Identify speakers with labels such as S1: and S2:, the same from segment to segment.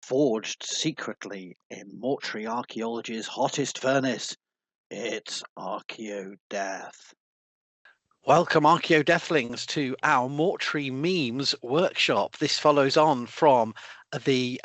S1: Forged secretly in mortuary archaeology's hottest furnace, it's Archaeodeath. Welcome, Archaeodeathlings, to our Mortuary Memes workshop. This follows on from the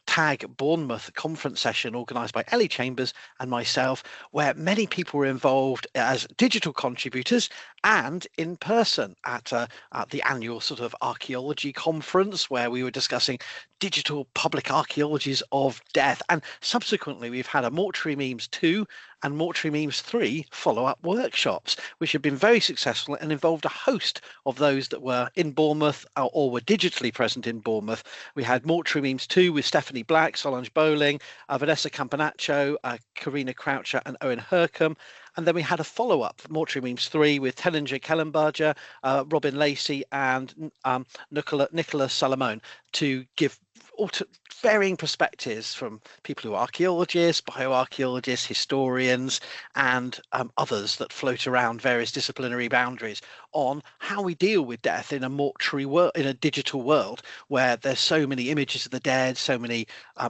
S1: TAG Bournemouth conference session organised by Ellie Chambers and myself, where many people were involved as digital contributors and in person at the annual sort of archaeology conference, where we were discussing digital public archaeologies of death. And subsequently, we've had a Mortuary Memes 2 and Mortuary Memes 3 follow-up workshops, which have been very successful and involved a host of those that were in Bournemouth or were digitally present in Bournemouth. We had Mortuary Memes 2 with Stephanie Black, Solange Bowling, Vanessa Campanaccio, Karina Croucher and Owen Hercombe. And then we had a follow-up, Mortuary Memes 3, with Tellinger Kellenberger, Robin Lacey and Nicola Salomone, to give varying perspectives from people who are archaeologists, bioarchaeologists, historians, and others that float around various disciplinary boundaries on how we deal with death in a mortuary world, in a digital world where there's so many images of the dead, so many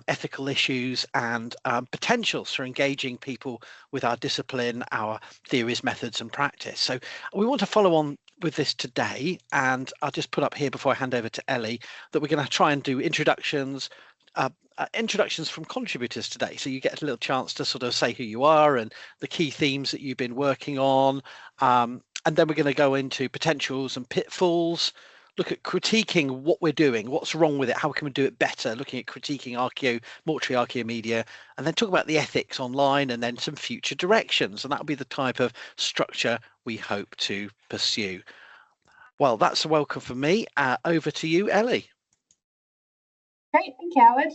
S1: ethical issues and potentials for engaging people with our discipline, our theories, methods, and practice. So we want to follow on with this today, and I'll just put up here before I hand over to Ellie that we're going to try and do introductions from contributors today, so you get a little chance to sort of say who you are and the key themes that you've been working on, and then we're going to go into potentials and pitfalls, look at critiquing what we're doing, what's wrong with it, how can we do it better, looking at critiquing mortuary archaeo media, and then talk about the ethics online, and then some future directions. And that'll be the type of structure we hope to pursue. Well, that's a welcome for me. Over to you, Ellie.
S2: Great, thank you, Howard.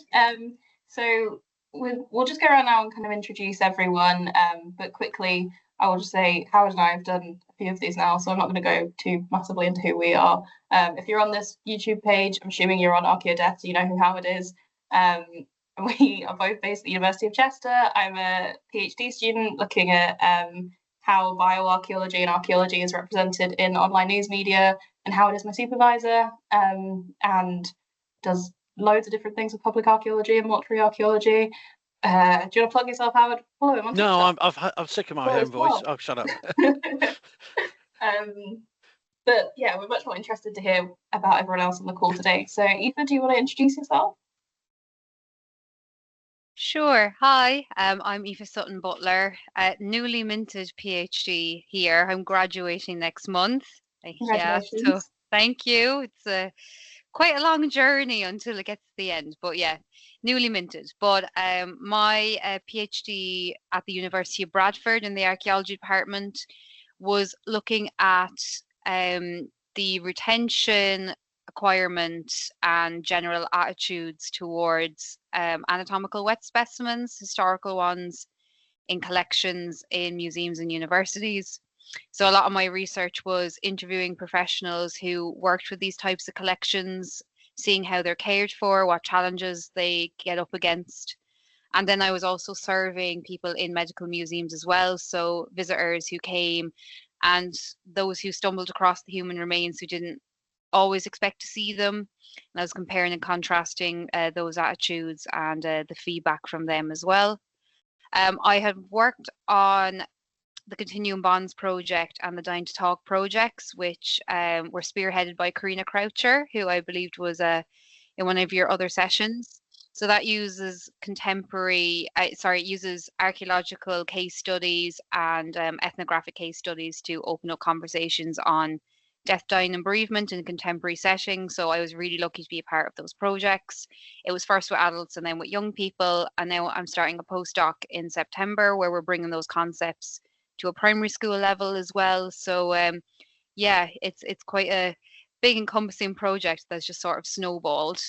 S2: So we'll just go around now and kind of introduce everyone, but quickly I will just say Howard and I have done a few of these now, so I'm not going to go too massively into who we are. If you're on this YouTube page, I'm assuming you're on Archaeodeath, so you know who Howard is. We are both based at the University of Chester. I'm a PhD student looking at how bioarchaeology and archaeology is represented in online news media, and Howard is my supervisor and does loads of different things with public archaeology and mortuary archaeology. Do you want to plug yourself, Howard? Follow him on TikTok.
S1: I'm sick of my own voice. Oh, shut up.
S2: But yeah, we're much more interested to hear about everyone else on the call today. So Aoife, do you want to introduce yourself?
S3: Sure. Hi, I'm Aoife Sutton-Butler, newly minted PhD here. I'm graduating next month.
S2: Congratulations.
S3: Yeah, so thank you. It's quite a long journey until it gets to the end, but yeah, newly minted. But my PhD at the University of Bradford in the archaeology department was looking at the retention, acquirement, and general attitudes towards anatomical wet specimens, historical ones, in collections in museums and universities. So a lot of my research was interviewing professionals who worked with these types of collections, seeing how they're cared for, what challenges they get up against. And then I was also surveying people in medical museums as well. So visitors who came and those who stumbled across the human remains who didn't always expect to see them. And I was comparing and contrasting those attitudes and the feedback from them as well. I had worked on the Continuum Bonds project and the Dying to Talk projects, which were spearheaded by Karina Croucher, who I believed was in one of your other sessions. So that uses uses archaeological case studies and ethnographic case studies to open up conversations on death, dying, and bereavement in a contemporary setting. So I was really lucky to be a part of those projects. It was first with adults and then with young people, and now I'm starting a postdoc in September where we're bringing those concepts to a primary school level as well. So yeah, it's quite a big encompassing project that's just sort of snowballed.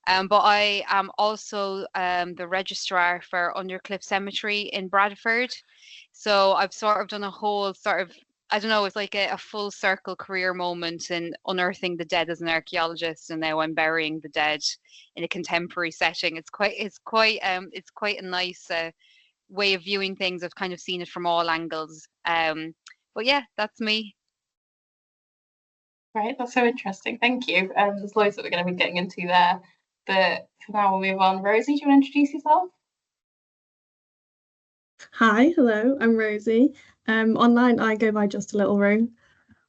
S3: But I am also the registrar for Undercliff Cemetery in Bradford. So I've sort of done a whole sort of, I don't know, it's like a full circle career moment in unearthing the dead as an archaeologist, and now I'm burying the dead in a contemporary setting. It's quite a nice way of viewing things. I've kind of seen it from all angles. But yeah, that's me.
S2: Right, that's so interesting. Thank you. There's loads that we're going to be getting into there. But for now, we'll move on. Rosie, do you want to introduce yourself?
S4: Hi, hello, I'm Rosie. Online I go by Just a Little Room,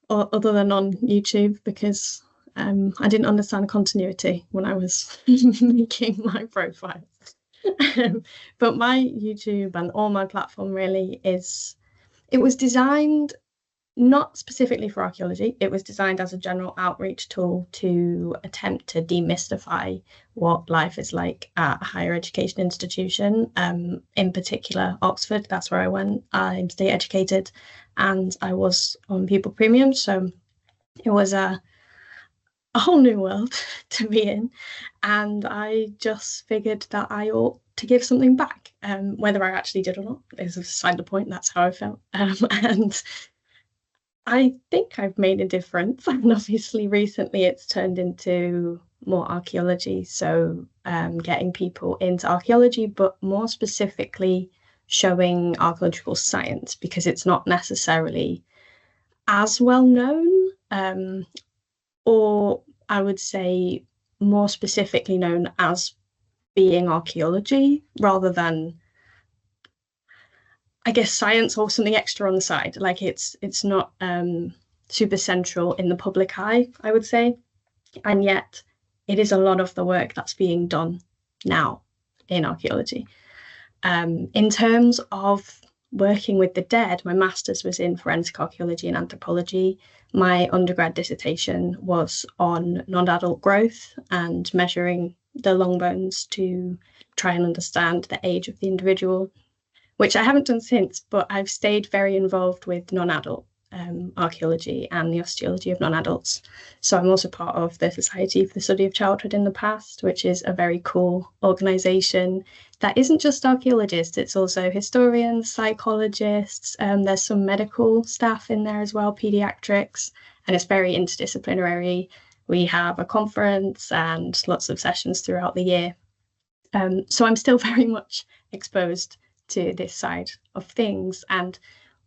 S4: or other than on YouTube, because I didn't understand continuity when I was making my profile. But my YouTube and all my platform really it was designed not specifically for archaeology. It was designed as a general outreach tool to attempt to demystify what life is like at a higher education institution, in particular Oxford. That's where I went. I'm state educated and I was on pupil premium, so it was a whole new world to be in, and I just figured that I ought to give something back. Whether I actually did or not is beside the point. That's how I felt, and I think I've made a difference. And obviously, recently it's turned into more archaeology. So, getting people into archaeology, but more specifically, showing archaeological science, because it's not necessarily as well known, or I would say more specifically known as being archaeology rather than, I guess, science or something extra on the side. Like it's not super central in the public eye, I would say. And yet it is a lot of the work that's being done now in archaeology. In terms of working with the dead, my master's was in forensic archaeology and anthropology. My undergrad dissertation was on non-adult growth and measuring the long bones to try and understand the age of the individual, which I haven't done since, but I've stayed very involved with non-adult archaeology and the osteology of non-adults. So I'm also part of the Society for the Study of Childhood in the Past, which is a very cool organisation that isn't just archaeologists, it's also historians, psychologists, there's some medical staff in there as well, paediatrics, and it's very interdisciplinary. We have a conference and lots of sessions throughout the year. So I'm still very much exposed to this side of things. And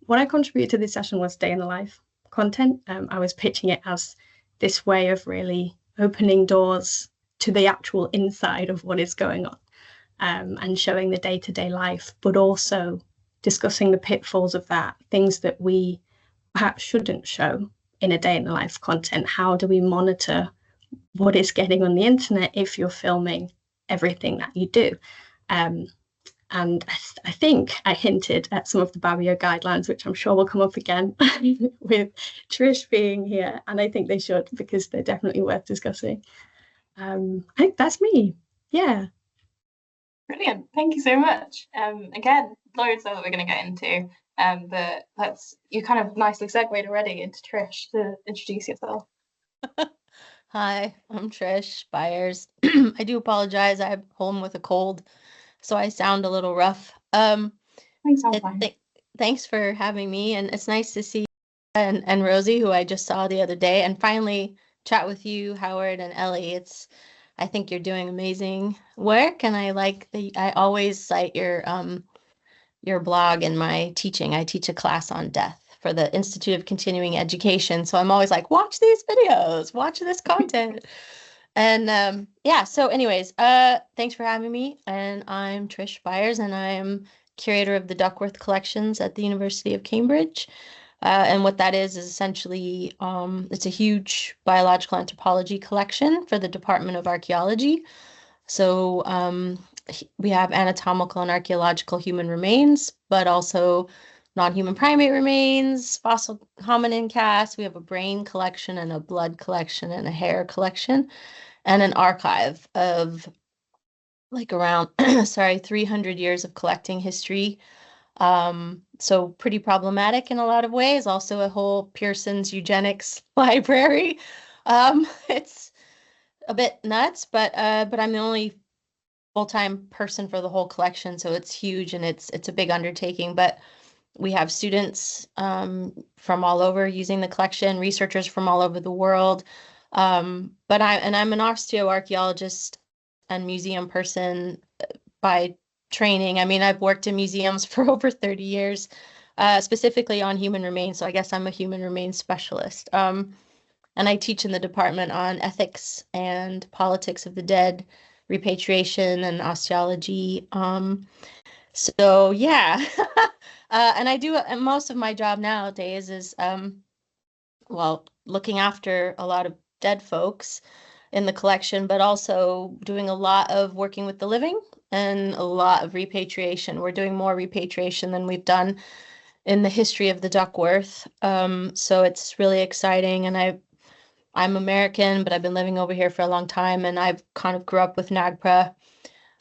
S4: what I contributed to this session was day in the life content. I was pitching it as this way of really opening doors to the actual inside of what is going on, and showing the day-to-day life, but also discussing the pitfalls of that, things that we perhaps shouldn't show in a day in the life content. How do we monitor what is getting on the internet if you're filming everything that you do? And I think I hinted at some of the Babio guidelines, which I'm sure will come up again with Trish being here. And I think they should, because they're definitely worth discussing. I think that's me. Yeah.
S2: Brilliant. Thank you so much. Again, loads that we're going to get into. But you kind of nicely segued already into Trish to introduce yourself.
S5: Hi, I'm Trish Biers. I do apologize. I'm home with a cold, so I sound a little rough. Thanks for having me, and it's nice to see and Rosie, who I just saw the other day, and finally chat with you, Howard and Ellie. I think you're doing amazing work, and I always cite your blog in my teaching. I teach a class on death for the Institute of Continuing Education, so I'm always like, watch these videos, watch this content. And yeah, so anyways, thanks for having me. And I'm Trish Biers, and I'm curator of the Duckworth collections at the University of Cambridge. And what that is essentially, it's a huge biological anthropology collection for the Department of Archaeology. So we have anatomical and archaeological human remains, but also non-human primate remains, fossil hominin casts. We have a brain collection and a blood collection and a hair collection, and an archive of like around 300 years of collecting history. So pretty problematic in a lot of ways. Also a whole Pearson's eugenics library. It's a bit nuts, but I'm the only full-time person for the whole collection, so it's huge and it's a big undertaking. But we have students from all over using the collection, researchers from all over the world. But I'm an osteoarchaeologist and museum person by training. I mean, I've worked in museums for over 30 years, specifically on human remains. So I guess I'm a human remains specialist. And I teach in the department on ethics and politics of the dead repatriation and osteology. So yeah, and I do, and most of my job nowadays is, well, looking after a lot of dead folks in the collection, but also doing a lot of working with the living and a lot of repatriation. We're doing more repatriation than we've done in the history of the Duckworth. So it's really exciting. And I'm American, but I've been living over here for a long time, and I've kind of grew up with NAGPRA,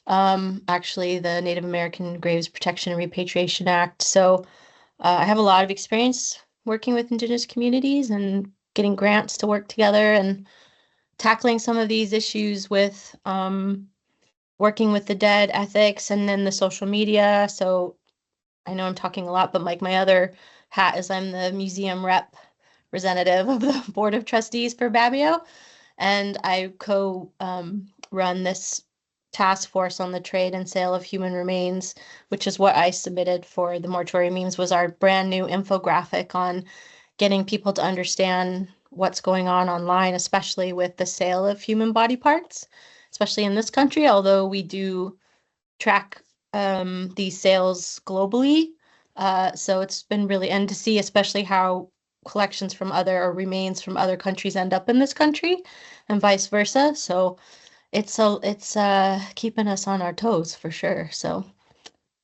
S5: actually the Native American Graves Protection and Repatriation Act. So I have a lot of experience working with Indigenous communities and getting grants to work together and tackling some of these issues with working with the dead, ethics, and then the social media. So I know I'm talking a lot, but like my other hat is I'm the museum representative of the Board of Trustees for Babio, and I run this task force on the trade and sale of human remains, which is what I submitted for the Mortuary Memes, was our brand new infographic on getting people to understand what's going on online, especially with the sale of human body parts, especially in this country, although we do track these sales globally. So it's been really, and to see especially how collections from other, or remains from other countries end up in this country and vice versa. So it's keeping us on our toes for sure. So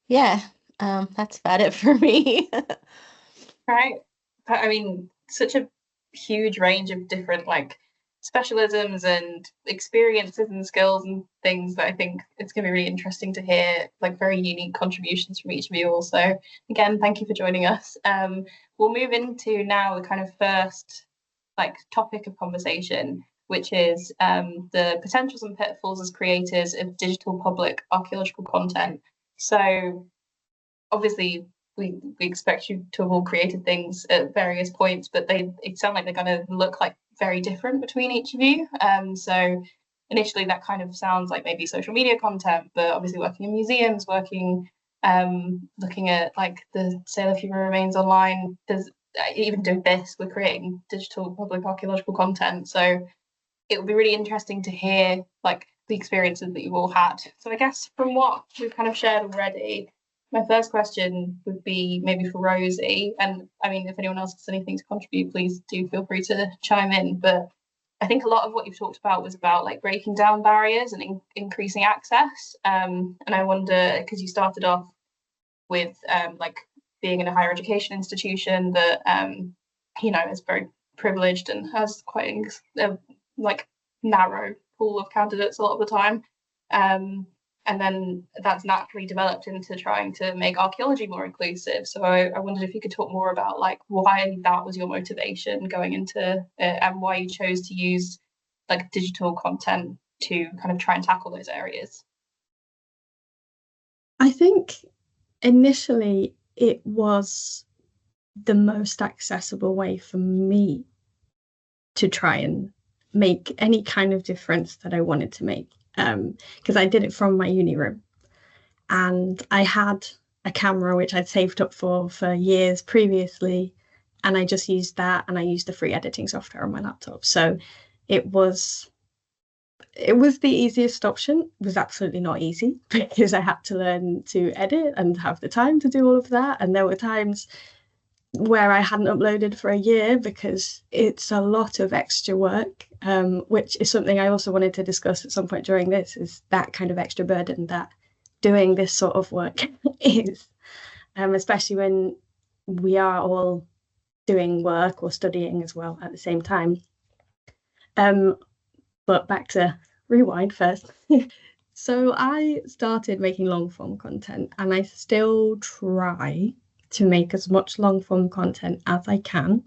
S5: yeah, that's about it for me.
S2: Right. I mean, such a huge range of different like specialisms and experiences and skills and things that I think it's going to be really interesting to hear, like very unique contributions from each of you also. Again, thank you for joining us. We'll move into now the kind of first like topic of conversation, which is the potentials and pitfalls as creators of digital public archaeological content. So obviously we expect you to have all created things at various points, but it sound like they're going to look like very different between each of you. So initially that kind of sounds like maybe social media content, but obviously working in museums, looking at like the sale of human remains online, there's even doing this, we're creating digital public archaeological content. So it would be really interesting to hear like the experiences that you've all had. So I guess from what we've kind of shared already, my first question would be maybe for Rosie. And I mean, if anyone else has anything to contribute, please do feel free to chime in. But I think a lot of what you've talked about was about like breaking down barriers and increasing access. And I wonder, because you started off with like being in a higher education institution that is very privileged and has quite a like narrow pool of candidates a lot of the time. And then that's naturally developed into trying to make archaeology more inclusive. So I wondered if you could talk more about like why that was your motivation going into it, and why you chose to use like digital content to kind of try and tackle those areas.
S4: I think initially it was the most accessible way for me to try and make any kind of difference that I wanted to make. Because I did it from my uni room, and I had a camera which I'd saved up for years previously, and I just used that, and I used the free editing software on my laptop. So it was the easiest option. It was absolutely not easy because I had to learn to edit and have the time to do all of that, and there were times where I hadn't uploaded for a year because it's a lot of extra work, which is something I also wanted to discuss at some point during this, is that kind of extra burden that doing this sort of work is, especially when we are all doing work or studying as well at the same time. But back to rewind first. So I started making long form content, and I still try to make as much long form content as I can,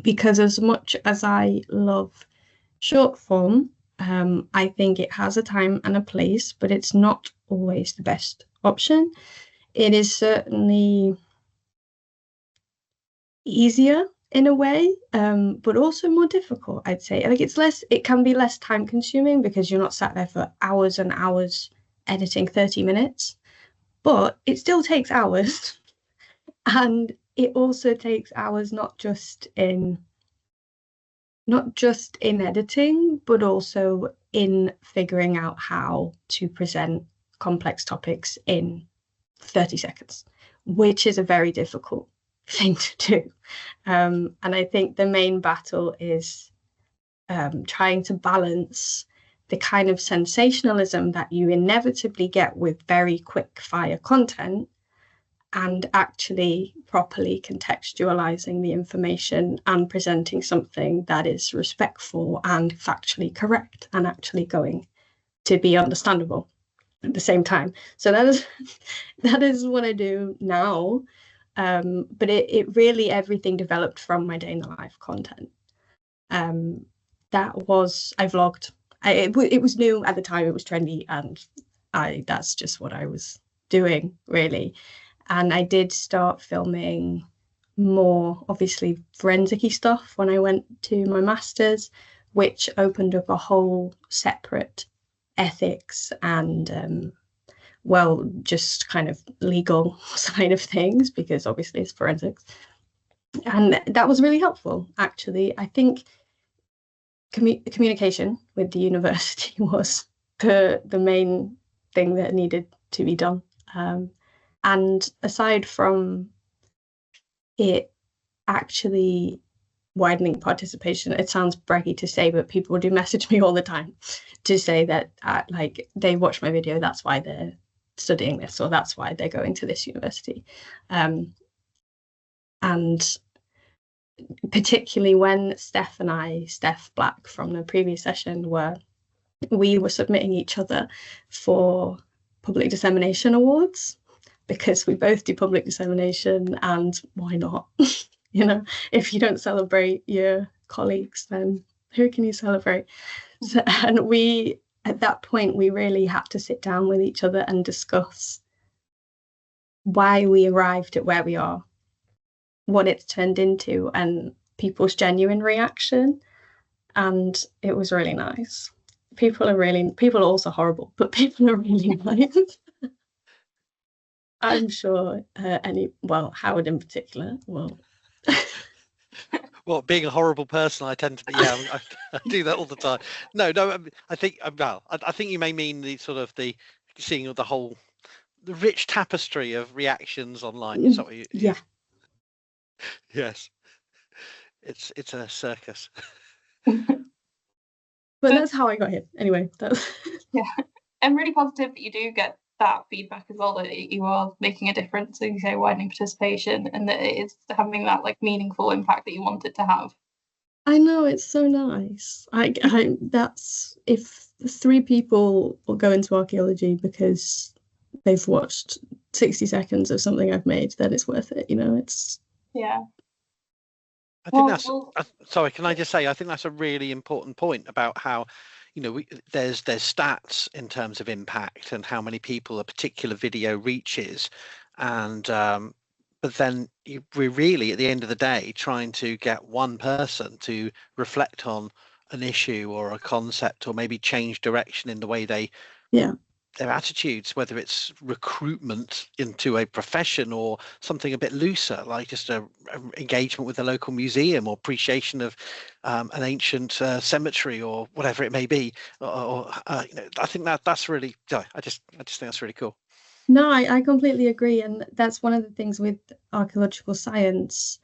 S4: because as much as I love short form, I think it has a time and a place, but it's not always the best option. It is certainly easier in a way, but also more difficult, I'd say. Like it can be less time consuming because you're not sat there for hours and hours editing 30 minutes, but it still takes hours. And it also takes hours not just in editing, but also in figuring out how to present complex topics in 30 seconds, which is a very difficult thing to do. And I think the main battle is trying to balance the kind of sensationalism that you inevitably get with very quick fire content, and actually properly contextualizing the information and presenting something that is respectful and factually correct and actually going to be understandable at the same time. So that is what I do now. But it really, everything developed from my day in the life content. I vlogged. It was new at the time, it was trendy, and that's just what I was doing, really. And I did start filming more, obviously, forensic-y stuff when I went to my master's, which opened up a whole separate ethics and, just kind of legal side of things, because obviously it's forensics. And that was really helpful, actually. I think communication with the university was the main thing that needed to be done. And aside from it actually widening participation, it sounds braggy to say, but people do message me all the time to say that they watch my video, that's why they're studying this, or that's why they're going to this university. And particularly when Steph Black from the previous session, we were submitting each other for public dissemination awards, because we both do public dissemination, and why not? If you don't celebrate your colleagues, then who can you celebrate? So, and at that point, we really had to sit down with each other and discuss why we arrived at where we are, what it's turned into, and people's genuine reaction. And it was really nice. People are also horrible, but people are really nice. I'm sure Howard in particular. Well,
S1: being a horrible person, I tend to be. Yeah, I do that all the time. No. I think you may mean the sort of the seeing of the rich tapestry of reactions online. Is that what you?
S4: Yeah.
S1: Yes. It's a circus.
S4: But that's how I got here. Anyway,
S2: yeah. I'm really positive that you do get that feedback as well, that you are making a difference, as you say, widening participation, and that it is having that meaningful impact that you want it to have.
S4: I know, it's so nice. That's if 3 people will go into archaeology because they've watched 60 seconds of something I've made, then it's worth it. It's
S2: yeah.
S1: I think sorry, can I just say, I think that's a really important point about how, there's stats in terms of impact and how many people a particular video reaches, and but then we're really at the end of the day trying to get one person to reflect on an issue or a concept, or maybe change direction in the way their attitudes, whether it's recruitment into a profession or something a bit looser, like just a engagement with a local museum or appreciation of an ancient cemetery or whatever it may be. I think that's really, I just think that's really cool.
S4: No, I completely agree. And that's one of the things with archaeological science.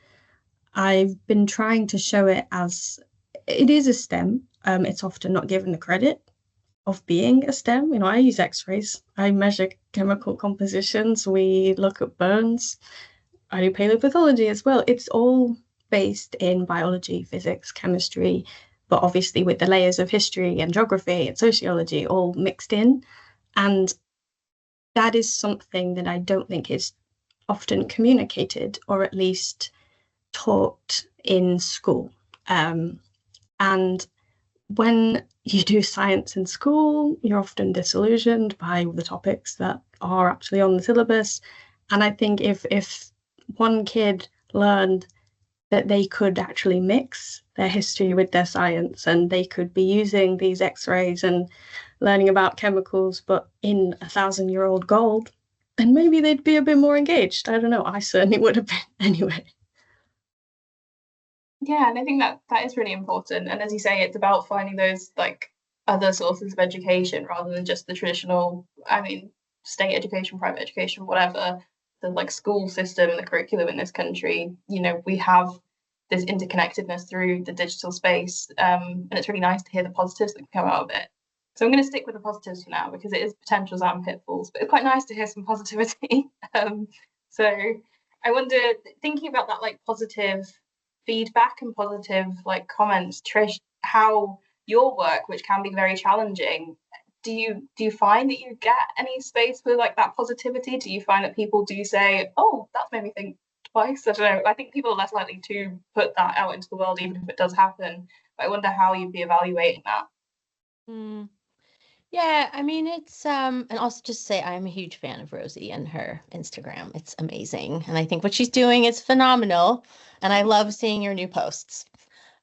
S4: I've been trying to show it as it is a STEM. It's often not given the credit of being a STEM. I use X-rays, I measure chemical compositions, we look at burns, I do paleopathology as well. It's all based in biology, physics, chemistry, but obviously with the layers of history and geography and sociology all mixed in. And that is something that I don't think is often communicated, or at least taught in school. And when you do science in school, you're often disillusioned by the topics that are actually on the syllabus. And I think if one kid learned that they could actually mix their history with their science, and they could be using these X-rays and learning about chemicals, but in 1,000-year-old gold, then maybe they'd be a bit more engaged. I don't know. I certainly would have been anyway.
S2: Yeah, and I think that is really important. And as you say, it's about finding those other sources of education rather than just the traditional, I mean, state education, private education, whatever, the like school system, the curriculum in this country. We have this interconnectedness through the digital space, and it's really nice to hear the positives that can come out of it. So I'm going to stick with the positives for now because it is potentials and pitfalls, but it's quite nice to hear some positivity. So I wonder, thinking about that like positive feedback and positive like comments, Trish, how your work, which can be very challenging, do you find that you get any space for like that positivity? Do you find that people do say, oh, that's made me think twice? I don't know. I think people are less likely to put that out into the world, even if it does happen. But I wonder how you'd be evaluating that.
S5: Yeah, I mean, it's and also just say I'm a huge fan of Rosie and her Instagram. It's amazing. And I think what she's doing is phenomenal. And I love seeing your new posts.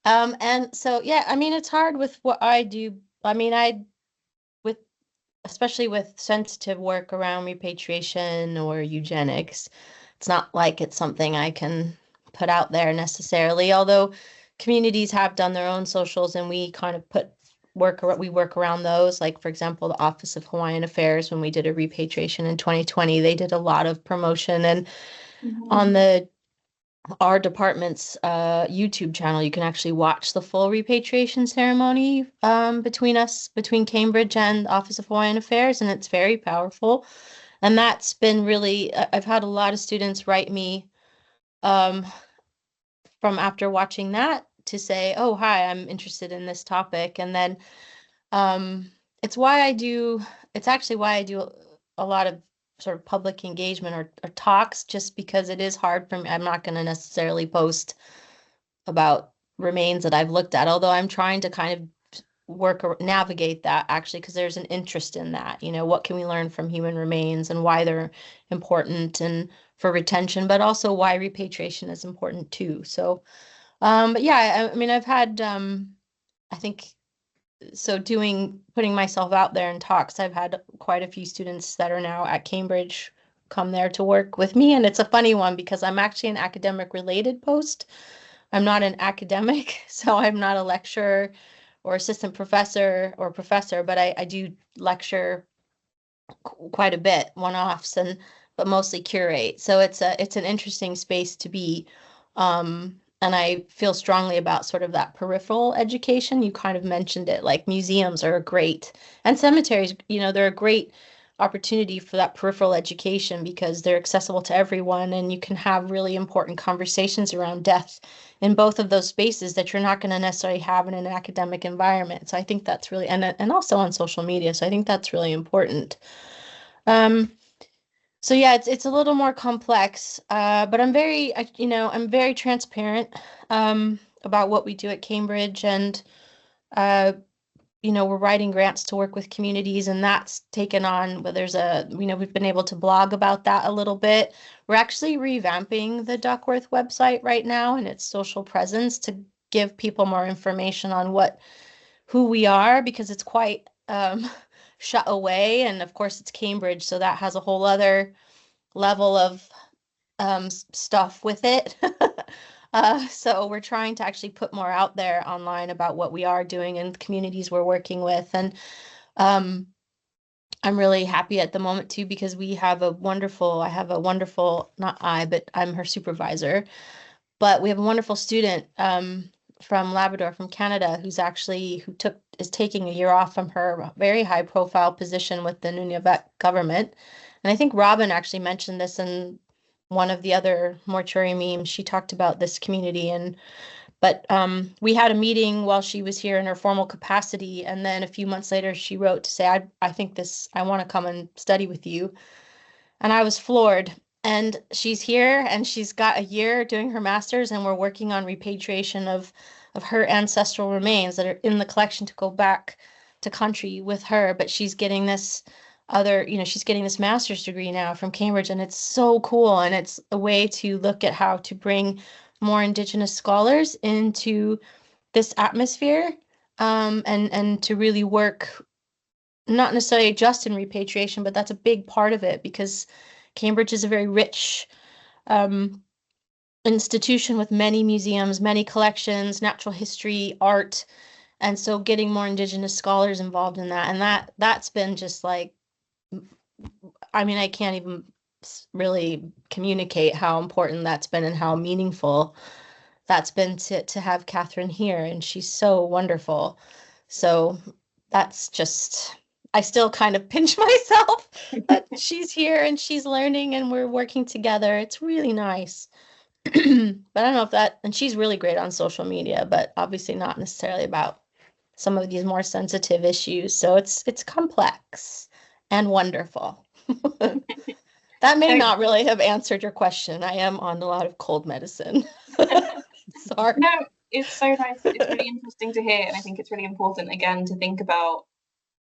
S5: And so yeah, I mean, it's hard with what I do. I mean, especially with sensitive work around repatriation or eugenics, it's not like it's something I can put out there necessarily, although communities have done their own socials and we kind of work around those. Like, for example, the Office of Hawaiian Affairs, when we did a repatriation in 2020, they did a lot of promotion. And on our department's YouTube channel, you can actually watch the full repatriation ceremony between Cambridge and Office of Hawaiian Affairs, and it's very powerful. And that's been really, I've had a lot of students write me from after watching that to say, oh, hi, I'm interested in this topic. And then it's actually why I do a lot of sort of public engagement or talks, just because it is hard for me. I'm not going to necessarily post about remains that I've looked at, although I'm trying to kind of navigate that actually, because there's an interest in that. What can we learn from human remains and why they're important and for retention, but also why repatriation is important too. So, but yeah, I mean, I've had, I think, so putting myself out there in talks, I've had quite a few students that are now at Cambridge come there to work with me. And it's a funny one because I'm actually an academic related post. I'm not an academic, so I'm not a lecturer or assistant professor or professor, but I do lecture quite a bit, one-offs, but mostly curate. So it's an interesting space to be. And I feel strongly about sort of that peripheral education. You kind of mentioned it, like museums are great, and cemeteries, they're a great opportunity for that peripheral education because they're accessible to everyone and you can have really important conversations around death in both of those spaces that you're not going to necessarily have in an academic environment. So I think that's really, and also on social media. So I think that's really important. So yeah, it's a little more complex, but I'm very transparent about what we do at Cambridge, and we're writing grants to work with communities, and that's taken on. But we've been able to blog about that a little bit. We're actually revamping the Duckworth website right now and its social presence to give people more information on who we are, because it's quite shut away, and of course it's Cambridge, so that has a whole other level of stuff with it. So we're trying to actually put more out there online about what we are doing and the communities we're working with. And I'm really happy at the moment too, because I have a wonderful, but I'm her supervisor, but we have a wonderful student from Labrador, from Canada, is taking a year off from her very high profile position with the Nunavut government. And I think Robin actually mentioned this in one of the other Mortuary Memes. She talked about this community, but we had a meeting while she was here in her formal capacity, and then a few months later she wrote to say, I want to come and study with you. And I was floored. And she's here and she's got a year doing her master's, and we're working on repatriation of her ancestral remains that are in the collection to go back to country with her. But she's getting this master's degree now from Cambridge, and it's so cool. And it's a way to look at how to bring more Indigenous scholars into this atmosphere, and to really work not necessarily just in repatriation, but that's a big part of it, because Cambridge is a very rich institution with many museums, many collections, natural history, art, And so getting more Indigenous scholars involved in that, and that's been just like, I mean, I can't even really communicate how important that's been and how meaningful that's been to have Catherine here, and she's so wonderful. So that's just, I still kind of pinch myself that she's here and she's learning and we're working together. It's really nice. But I don't know if that, and she's really great on social media, but obviously not necessarily about some of these more sensitive issues. So it's complex and wonderful. That may not really have answered your question. I am on a lot of cold medicine. Sorry.
S2: No, it's so nice. It's really interesting to hear, and I think it's really important again to think about,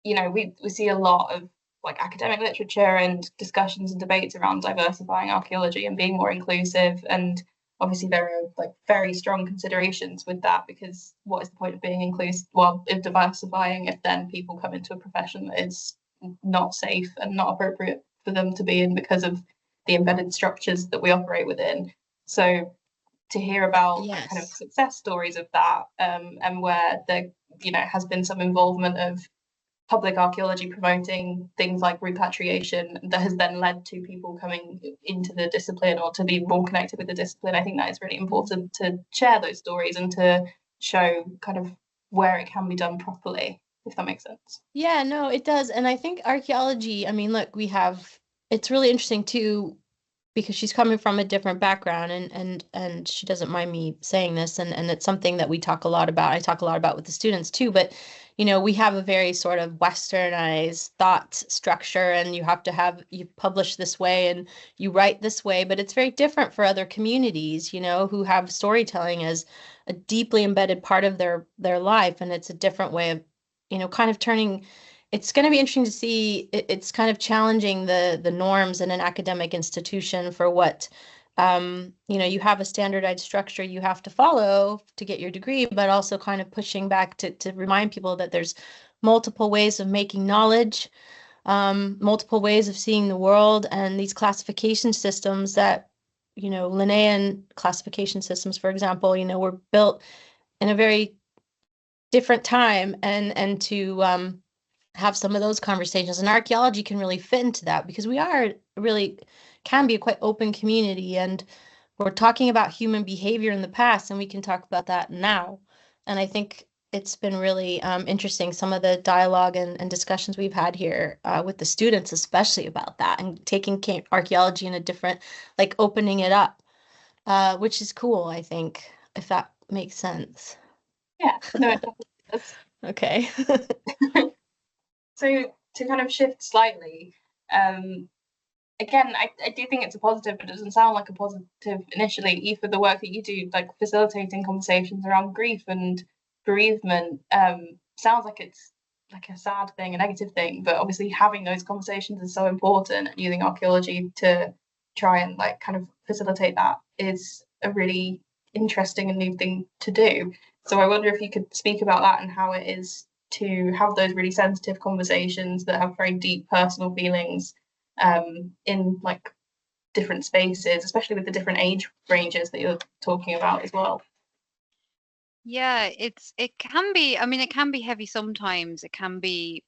S2: you know, we see a lot of like academic literature and discussions and debates around diversifying archaeology and being more inclusive, and obviously there are like very strong considerations with that, because what is the point of being inclusive, well, if diversifying, if then people come into a profession that is not safe and not appropriate for them to be in because of the embedded structures that we operate within. So to hear about kind of success stories of that, and where there, you know, has been some involvement of public archaeology promoting things like repatriation that has then led to people coming into the discipline or to be more connected with the discipline. I think that is really important to share those stories and to show kind of where it can be done properly, if that makes sense.
S5: Yeah, no, it does. And I think archaeology, I mean, look, it's really interesting too, because she's coming from a different background, and she doesn't mind me saying this, and it's something that we talk a lot about. I talk a lot about with the students too, but you know, we have a very sort of westernized thought structure, and you publish this way and you write this way, but it's very different for other communities, you know, who have storytelling as a deeply embedded part of their life, and it's a different way of, you know, kind of turning. It's going to be interesting to see. It's kind of challenging the norms in an academic institution for what, you know, you have a standardized structure you have to follow to get your degree, but also kind of pushing back to remind people that there's multiple ways of making knowledge, multiple ways of seeing the world, and these classification systems that, you know, Linnaean classification systems, for example, you know, were built in a very different time, and to have some of those conversations, and archaeology can really fit into that, because we are really can be a quite open community, and we're talking about human behavior in the past, and we can talk about that now. And I think it's been really interesting, some of the dialogue and discussions we've had here with the students, especially about that, and taking archaeology in a different, like opening it up, which is cool, I think, if that makes sense.
S2: Yeah, no, it definitely does.
S5: Okay.
S2: So to kind of shift slightly, again, I do think it's a positive, but it doesn't sound like a positive initially. Aoife, the work that you do, like facilitating conversations around grief and bereavement, sounds like it's like a sad thing, a negative thing, but obviously having those conversations is so important, and using archaeology to try and like kind of facilitate that is a really interesting and new thing to do. So I wonder if you could speak about that and how it is to have those really sensitive conversations that have very deep personal feelings in like different spaces, especially with the different age ranges that you're talking about as well.
S3: Yeah, it can be, I mean, it can be heavy sometimes. It can be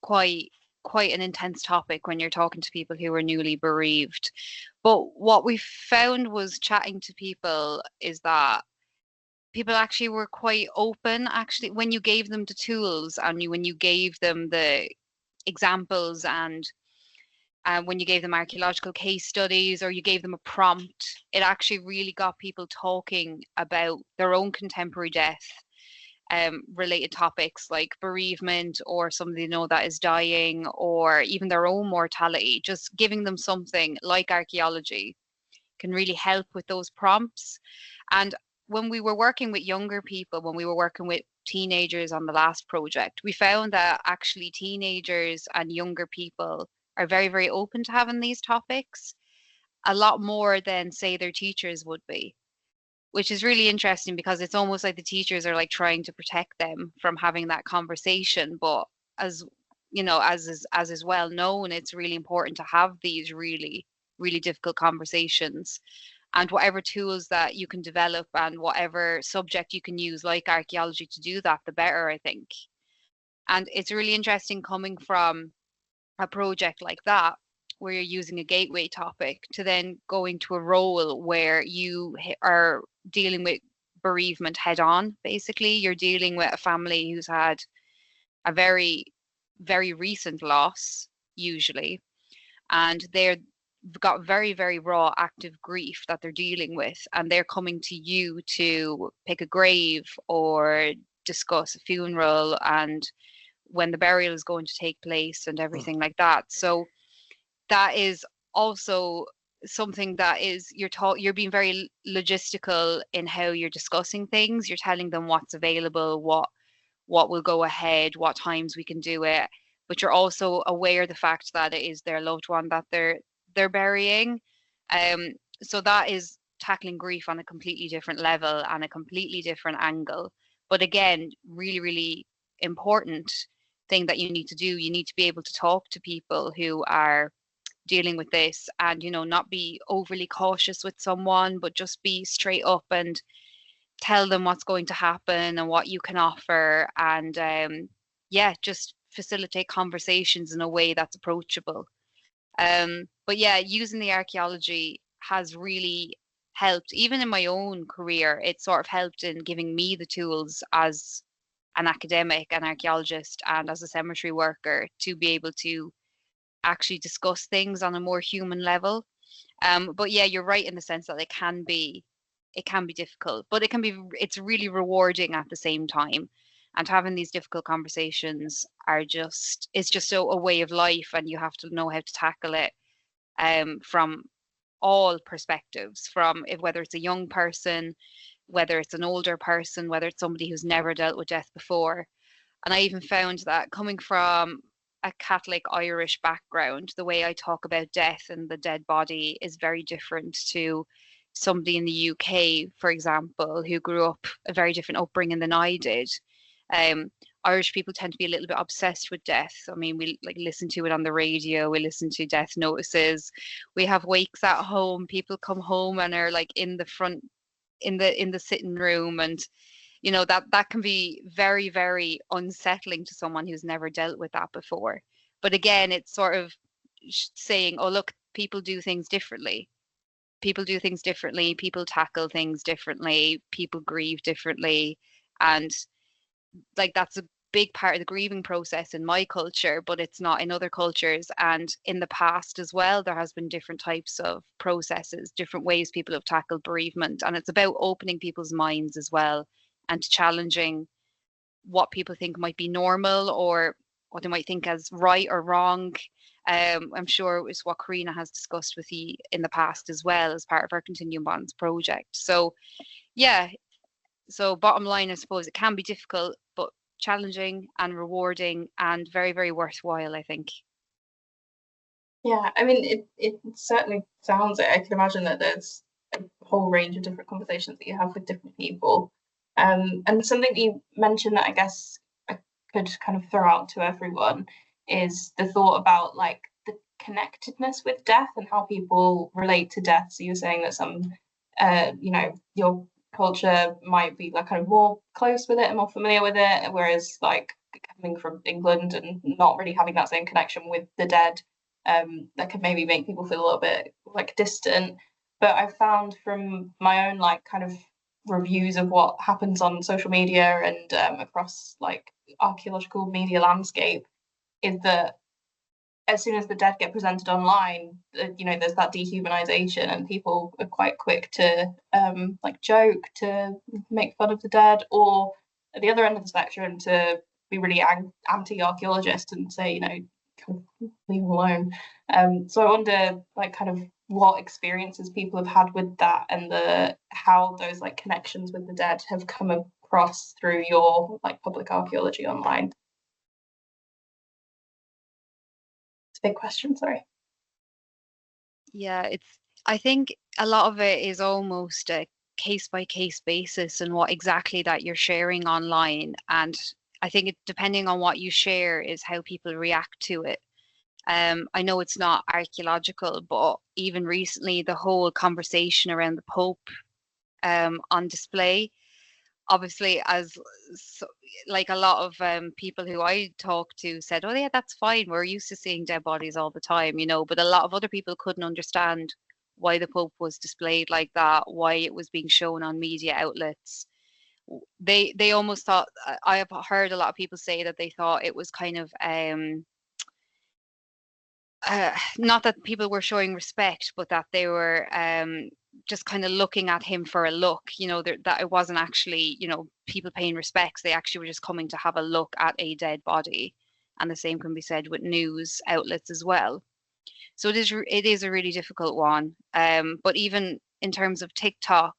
S3: quite an intense topic when you're talking to people who are newly bereaved. But what we found was chatting to people is that people actually were quite open, actually, when you gave them the tools, and when you gave them the examples, and when you gave them archaeological case studies, or you gave them a prompt, it actually really got people talking about their own contemporary death, related topics like bereavement, or somebody they know that is dying, or even their own mortality. Just giving them something like archaeology can really help with those prompts. And when we were working with younger people, when we were working with teenagers on the last project, we found that actually teenagers and younger people are very, very open to having these topics, a lot more than, say, their teachers would be, which is really interesting, because it's almost like the teachers are like trying to protect them from having that conversation. But as you know, as is well known, it's really important to have these really, really difficult conversations. and whatever tools that you can develop and whatever subject you can use, like archaeology, to do that, the better, I think. And it's really interesting coming from a project like that, where you're using a gateway topic, to then go into a role where you are dealing with bereavement head on. Basically, you're dealing with a family who's had a very, very recent loss, usually, and they've got very, very raw, active grief that they're dealing with, and they're coming to you to pick a grave or discuss a funeral and when the burial is going to take place and everything like that. So that is also something that is, you're being very logistical in how you're discussing things. You're telling them what's available, what will go ahead, what times we can do it, but you're also aware of the fact that it is their loved one that they're burying. So that is tackling grief on a completely different level and a completely different angle. But again, really, really important thing that you need to do. You need to be able to talk to people who are dealing with this, and not be overly cautious with someone, but just be straight up and tell them what's going to happen and what you can offer, and just facilitate conversations in a way that's approachable. But yeah, using the archaeology has really helped. Even in my own career, it sort of helped in giving me the tools as an academic, an archaeologist, and as a cemetery worker, to be able to actually discuss things on a more human level. But yeah, you're right in the sense that it can be difficult, but it's really rewarding at the same time. And having these difficult conversations is just a way of life, and you have to know how to tackle it from all perspectives, whether it's a young person, whether it's an older person, whether it's somebody who's never dealt with death before. And I even found that, coming from a Catholic Irish background, the way I talk about death and the dead body is very different to somebody in the UK, for example, who grew up a very different upbringing than I did. Irish people tend to be a little bit obsessed with death. I mean, we listen to it on the radio, we listen to death notices, we have wakes at home, people come home and are in the front, in the sitting room, and that can be very, very unsettling to someone who's never dealt with that before. But again, it's sort of saying, oh look, people do things differently, people tackle things differently, people grieve differently. And that's a big part of the grieving process in my culture, but it's not in other cultures. And in the past as well, there has been different types of processes, different ways people have tackled bereavement, and it's about opening people's minds as well, and challenging what people think might be normal or what they might think as right or wrong. I'm sure it's what Karina has discussed with you in the past as well, as part of our Continuum Bonds project. So yeah, so bottom line, I suppose it can be difficult, but challenging and rewarding and very, very worthwhile, I think.
S2: Yeah, I mean, it certainly sounds it. I can imagine that there's a whole range of different conversations that you have with different people. And something that you mentioned that I guess I could kind of throw out to everyone is the thought about the connectedness with death and how people relate to death. So you were saying that some, your culture might be kind of more close with it and more familiar with it, whereas coming from England and not really having that same connection with the dead, that could maybe make people feel a little bit distant. But I've found from my own kind of reviews of what happens on social media and across archaeological media landscape is that as soon as the dead get presented online, there's that dehumanization, and people are quite quick to joke, to make fun of the dead, or at the other end of the spectrum to be really anti-archaeologist and say, kind of leave them alone. So I wonder kind of what experiences people have had with that, and how those connections with the dead have come across through your public archaeology online. It's a big question, sorry.
S3: Yeah, I think a lot of it is almost a case by case basis and what exactly that you're sharing online. And I think depending on what you share is how people react to it. I know it's not archaeological, but even recently, the whole conversation around the Pope on display, obviously, like a lot of people who I talked to said, "Oh yeah, that's fine. We're used to seeing dead bodies all the time, you know." But a lot of other people couldn't understand why the Pope was displayed like that, why it was being shown on media outlets. They almost thought, I have heard a lot of people say that they thought it was kind of not that people were showing respect, but that they were just kind of looking at him for a look, you know, that it wasn't actually, you know, people paying respects. They actually were just coming to have a look at a dead body. And the same can be said with news outlets as well. So it is a really difficult one. But even in terms of TikTok,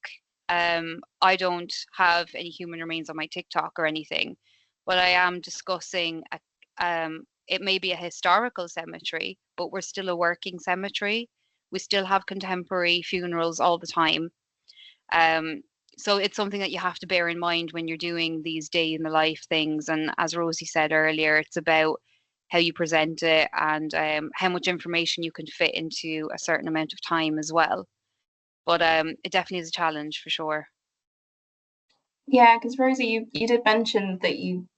S3: I don't have any human remains on my TikTok or anything, but I am discussing it may be a historical cemetery, but we're still a working cemetery. We still have contemporary funerals all the time. So it's something that you have to bear in mind when you're doing these day in the life things. And as Rosie said earlier, it's about how you present it and how much information you can fit into a certain amount of time as well. But it definitely is a challenge for sure.
S2: Yeah, because Rosie, you did mention that you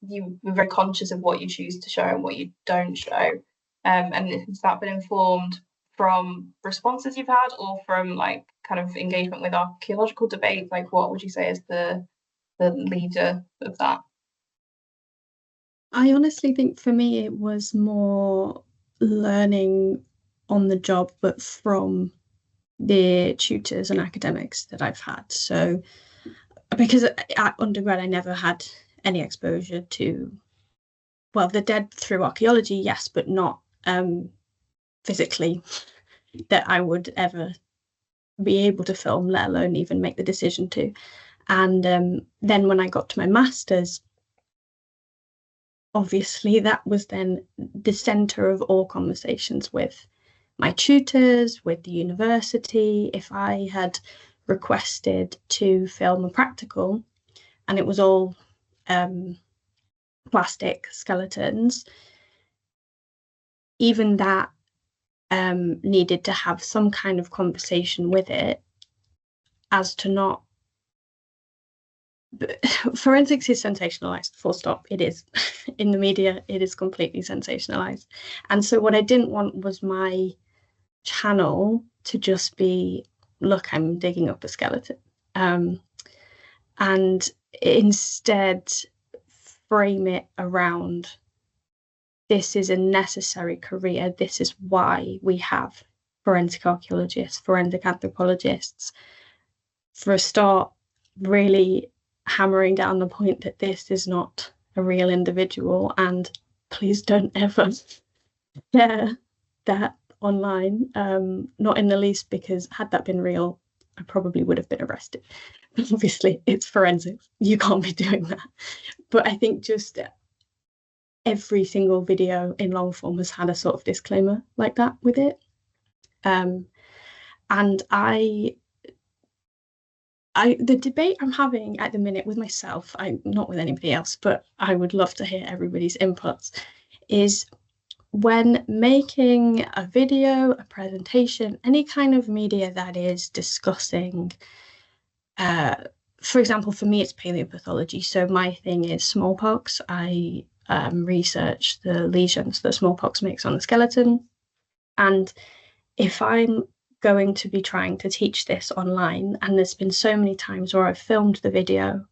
S2: were very conscious of what you choose to show and what you don't show. And has that been informed from responses you've had or from like kind of engagement with archaeological debate? Like what would you say is the leader of that?
S4: I honestly think for me it was more learning on the job, but from the tutors and academics that I've had. So because at undergrad I never had any exposure to, well, the dead through archaeology, yes, but not physically that I would ever be able to film, let alone even make the decision to. And then when I got to my master's, obviously that was then the centre of all conversations with my tutors, with the university. If I had requested to film a practical and it was all plastic skeletons, even that needed to have some kind of conversation with it as to not. Forensics is sensationalized, full stop. It is. In the media, it is completely sensationalized. And so what I didn't want was my channel to just be, look, I'm digging up a skeleton. And instead frame it around, this is a necessary career. This is why we have forensic archaeologists, forensic anthropologists. For a start, really hammering down the point that this is not a real individual, and please don't ever share that online. Not in the least, because had that been real, I probably would have been arrested. But obviously, it's forensics. You can't be doing that. But I think just every single video in long form has had a sort of disclaimer like that with it. And the debate I'm having at the minute with myself, I'm not with anybody else, but I would love to hear everybody's inputs, is when making a video, a presentation, any kind of media that is discussing, for example, for me, it's paleopathology. So my thing is smallpox. I research the lesions that smallpox makes on the skeleton. And if I'm going to be trying to teach this online, and there's been so many times where I've filmed the video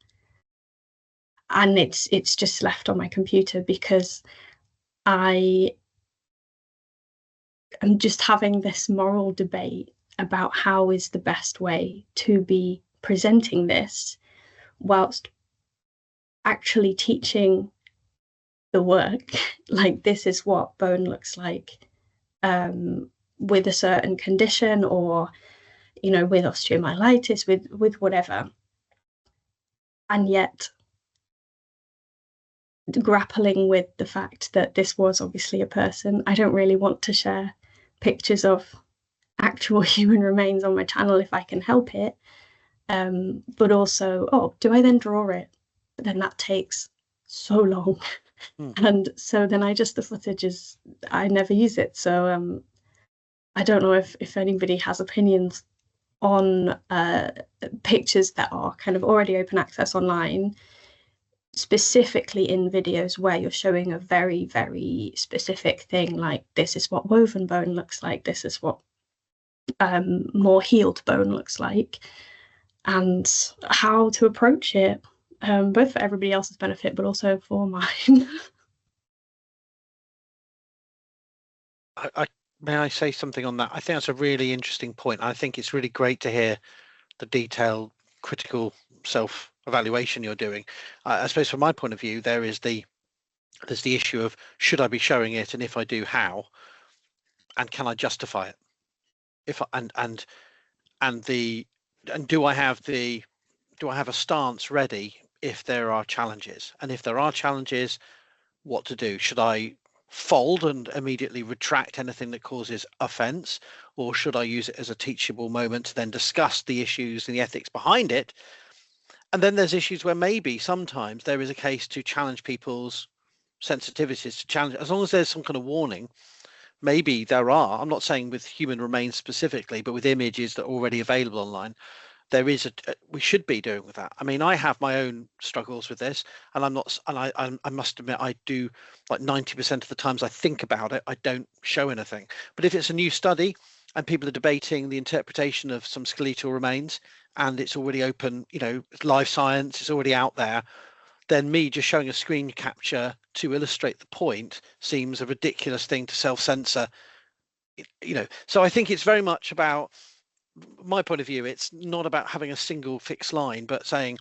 S4: and it's just left on my computer because I am just having this moral debate about how is the best way to be presenting this whilst actually teaching the work. Like, this is what bone looks like with a certain condition, or, you know, with osteomyelitis, with whatever. And yet grappling with the fact that this was obviously a person. I don't really want to share pictures of actual human remains on my channel if I can help it. But also, do I then draw it? But then that takes so long. And so then the footage is, I never use it. So I don't know if anybody has opinions on pictures that are kind of already open access online, specifically in videos where you're showing a very, very specific thing, like this is what woven bone looks like, this is what more healed bone looks like, and how to approach it, both for everybody else's benefit, but also for mine.
S1: May I say something on that? I think that's a really interesting point. I think it's really great to hear the detailed, critical self-evaluation you're doing. I suppose from my point of view, there's the issue of should I be showing it, and if I do, how, and can I justify it? Do I have a stance ready if there are challenges? And if there are challenges, what to do? Should I fold and immediately retract anything that causes offense, or should I use it as a teachable moment to then discuss the issues and the ethics behind it? And then there's issues where maybe sometimes there is a case to challenge people's sensitivities, to challenge, as long as there's some kind of warning. Maybe there are, I'm not saying with human remains specifically, but with images that are already available online, there is we should be doing with that. I mean, I have my own struggles with this, and I must admit, I do, like 90% of the times I think about it, I don't show anything. But if it's a new study and people are debating the interpretation of some skeletal remains, and it's already open, live science, it's already out there, then me just showing a screen capture to illustrate the point seems a ridiculous thing to self-censor. So I think it's very much about, my point of view, it's not about having a single fixed line, but saying,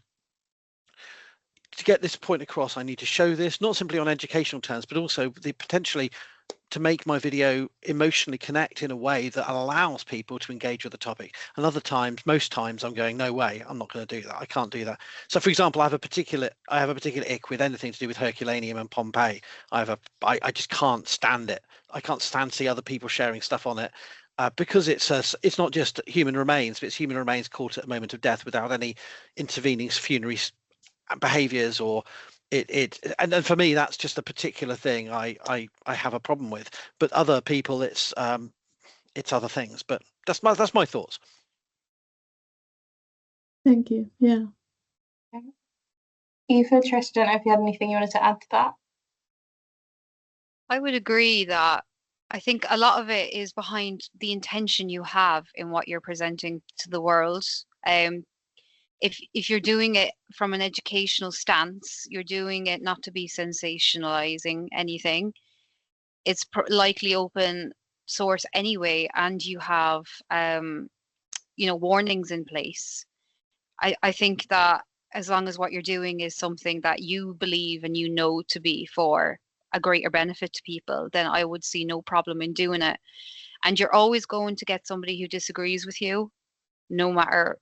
S1: to get this point across, I need to show this, not simply on educational terms, but also potentially to make my video emotionally connect in a way that allows people to engage with the topic. And most times I'm going, no way, I'm not going to do that. I can't do that. So for example, I have a particular ick with anything to do with Herculaneum and Pompeii. I just can't stand it. I can't stand to see other people sharing stuff on it. Because it's not just human remains, but it's human remains caught at a moment of death without any intervening funerary behaviors, or and then for me that's just a particular thing I have a problem with. But other people, it's other things. But that's my thoughts.
S4: Thank you. Yeah.
S2: Aoife, Trish, I don't know if you had anything you wanted to add to that.
S3: I would agree that I think a lot of it is behind the intention you have in what you're presenting to the world. If you're doing it from an educational stance, you're doing it not to be sensationalizing anything. It's likely open source anyway, and you have warnings in place. I think that as long as what you're doing is something that you believe and to be for a greater benefit to people, then I would see no problem in doing it. And you're always going to get somebody who disagrees with you, no matter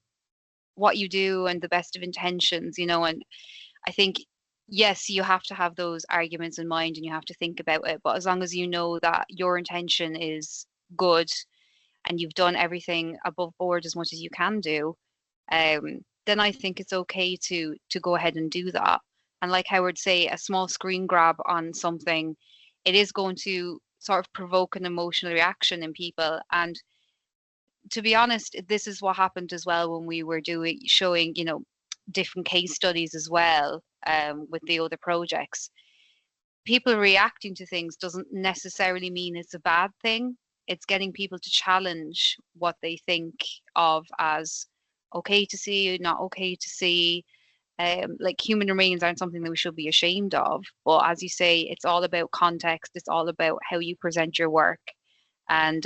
S3: what you do and the best of intentions, and I think, yes, you have to have those arguments in mind and you have to think about it, but as long as you know that your intention is good and you've done everything above board as much as you can do, then I think it's okay to go ahead and do that. And like Howard say, a small screen grab on something, it is going to sort of provoke an emotional reaction in people. And to be honest, this is what happened as well when we were showing, different case studies as well, with the other projects. People reacting to things doesn't necessarily mean it's a bad thing. It's getting people to challenge what they think of as okay to see, not okay to see. Like, human remains aren't something that we should be ashamed of. But as you say, it's all about context. It's all about how you present your work and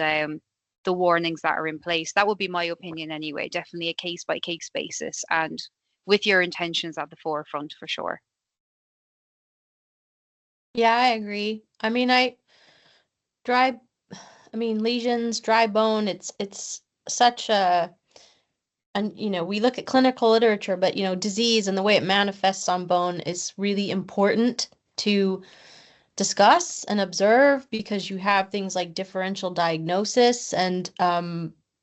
S3: the warnings that are in place. That would be my opinion anyway. Definitely a case by case basis and with your intentions at the forefront for sure.
S5: Yeah, I agree. I mean, lesions, dry bone, it's such a, and we look at clinical literature, but disease and the way it manifests on bone is really important to discuss and observe, because you have things like differential diagnosis, and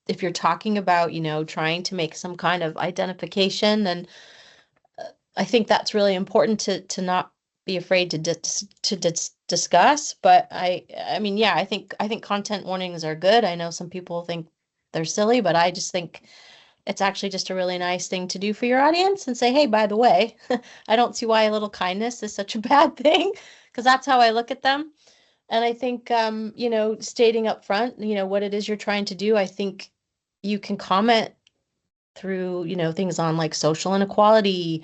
S5: if you're talking about trying to make some kind of identification, and I think that's really important to not be afraid to discuss. But I mean, yeah, I think content warnings are good. I know some people think they're silly, but I just think it's actually just a really nice thing to do for your audience and say, hey, by the way, I don't see why a little kindness is such a bad thing, because that's how I look at them. And I think, you know, stating up front, you know, what it is you're trying to do, I think you can comment through, you know, things on like social inequality,